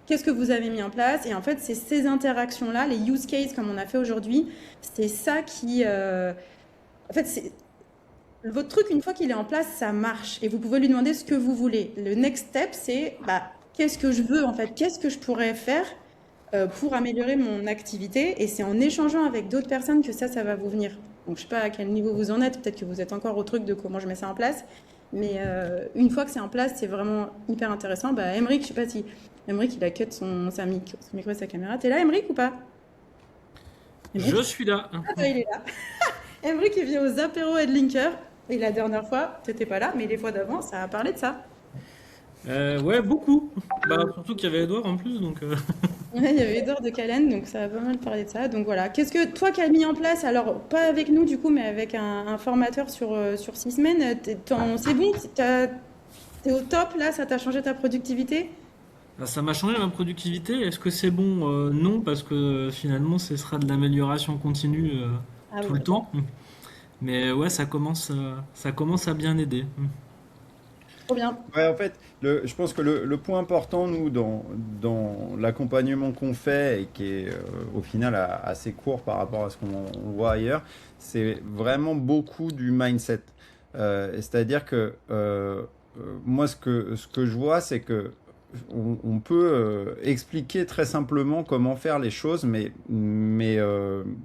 Qu'est-ce que vous avez mis en place ?» Et en fait, c'est ces interactions-là, les use cases comme on a fait aujourd'hui, c'est ça qui... En fait, c'est votre truc, une fois qu'il est en place, ça marche. Et vous pouvez lui demander ce que vous voulez. Le next step, c'est qu'est-ce que je veux en fait? Qu'est-ce que je pourrais faire pour améliorer mon activité? Et c'est en échangeant avec d'autres personnes que ça va vous venir. Donc je sais pas à quel niveau vous en êtes. Peut-être que vous êtes encore au truc de comment je mets ça en place. Mais une fois que c'est en place, c'est vraiment hyper intéressant. Emeric, je sais pas si Emeric il a cut son micro et sa caméra. T'es là, Emeric, ou pas? Emeric Je suis là. Ah, toi, il est là. Emeric, il vient aux apéros Headlinker. Et la dernière fois, t'étais pas là, mais les fois d'avant, ça a parlé de ça. Ouais, beaucoup. Surtout qu'il y avait Edouard en plus, donc. Ouais, il y avait Edouard de Calen, donc ça a pas mal parlé de ça. Donc voilà. Qu'est-ce que toi qui as mis en place, alors pas avec nous du coup, mais avec un formateur sur 6 semaines, c'est bon, t'es au top là, ça t'a changé ta productivité? Ça m'a changé ma productivité. Est-ce que c'est bon? Non, parce que finalement, ce sera de l'amélioration continue Ah tout ouais. le temps. Mais ouais, ça commence à bien aider. Trop bien. Ouais, en fait, je pense que le point important, nous, dans l'accompagnement qu'on fait et qui est au final assez court par rapport à ce qu'on voit ailleurs, c'est vraiment beaucoup du mindset. C'est-à-dire que moi, ce que je vois, c'est que on peut expliquer très simplement comment faire les choses, mais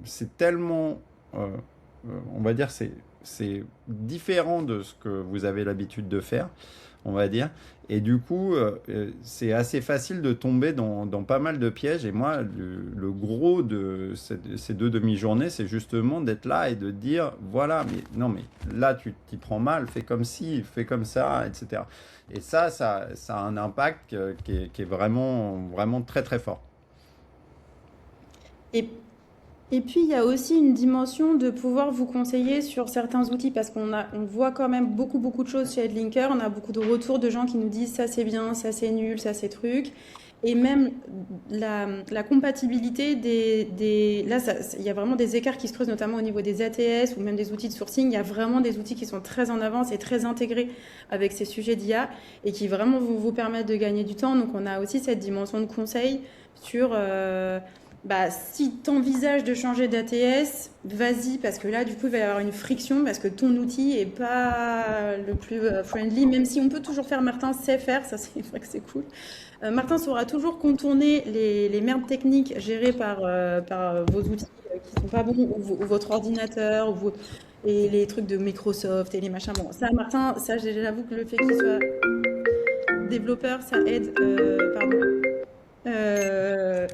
c'est tellement, on va dire, c'est différent de ce que vous avez l'habitude de faire, on va dire. Et du coup, c'est assez facile de tomber dans pas mal de pièges. Et moi, le gros de ces deux demi-journées, c'est justement d'être là et de dire, voilà, mais non, mais là, tu t'y prends mal, fais comme ci, fais comme ça, etc. Et ça a un impact qui est vraiment, vraiment très, très fort. Et, et puis, il y a aussi une dimension de pouvoir vous conseiller sur certains outils parce on voit quand même beaucoup, beaucoup de choses chez Headlinker. On a beaucoup de retours de gens qui nous disent ça c'est bien, ça c'est nul, ça c'est truc. Et même la compatibilité là, il y a vraiment des écarts qui se creusent, notamment au niveau des ATS ou même des outils de sourcing. Il y a vraiment des outils qui sont très en avance et très intégrés avec ces sujets d'IA et qui vraiment vont vous permettre de gagner du temps. Donc, on a aussi cette dimension de conseil sur si tu envisages de changer d'ATS, vas-y, parce que là, du coup, il va y avoir une friction parce que ton outil est pas le plus friendly, même si on peut toujours faire, Martin sait faire, ça c'est vrai que c'est cool. Martin saura toujours contourner les merdes techniques gérées par vos outils qui sont pas bons, ou votre ordinateur, et les trucs de Microsoft et les machins. Bon, ça, Martin, ça, j'avoue que le fait qu'il soit développeur, ça aide,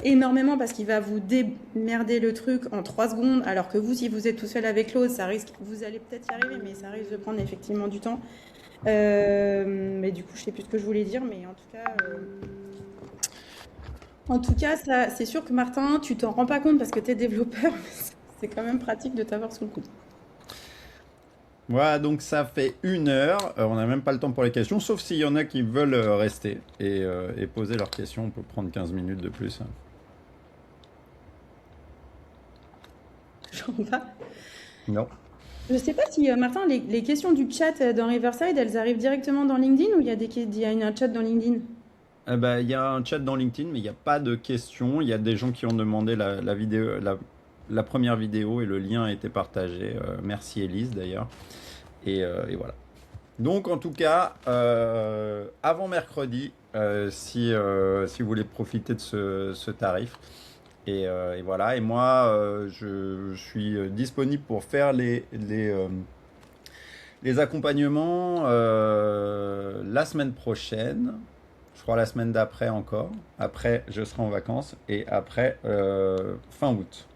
énormément parce qu'il va vous démerder le truc en 3 secondes, alors que vous, si vous êtes tout seul avec l'autre, vous allez peut-être y arriver, mais ça risque de prendre effectivement du temps. Mais du coup, je sais plus ce que je voulais dire, mais en tout cas, ça, c'est sûr que Martin, tu t'en rends pas compte parce que tu es développeur, mais c'est quand même pratique de t'avoir sous le coude. Voilà, donc ça fait 1 heure. On n'a même pas le temps pour les questions, sauf s'il y en a qui veulent rester et poser leurs questions. On peut prendre 15 minutes de plus. J'en bats. Non. Je sais pas si, Martin, les questions du chat dans Riverside, elles arrivent directement dans LinkedIn ou il y a un chat dans LinkedIn? Il y a un chat dans LinkedIn, mais il n'y a pas de questions. Il y a des gens qui ont demandé la vidéo, la première vidéo et le lien a été partagé. Merci Elise d'ailleurs. Et voilà. Donc en tout cas, avant mercredi, si vous voulez profiter de ce tarif. Et voilà. Et moi, je suis disponible pour faire les accompagnements la semaine prochaine. Je crois la semaine d'après encore. Après, je serai en vacances. Et après, fin août.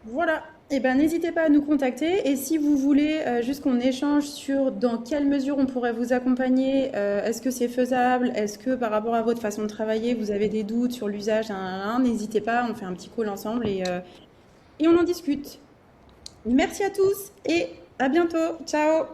Voilà. Eh ben, n'hésitez pas à nous contacter. Et si vous voulez juste qu'on échange sur dans quelle mesure on pourrait vous accompagner, est-ce que c'est faisable, est-ce que par rapport à votre façon de travailler, vous avez des doutes sur l'usage, n'hésitez pas, on fait un petit call ensemble et on en discute. Merci à tous et à bientôt. Ciao!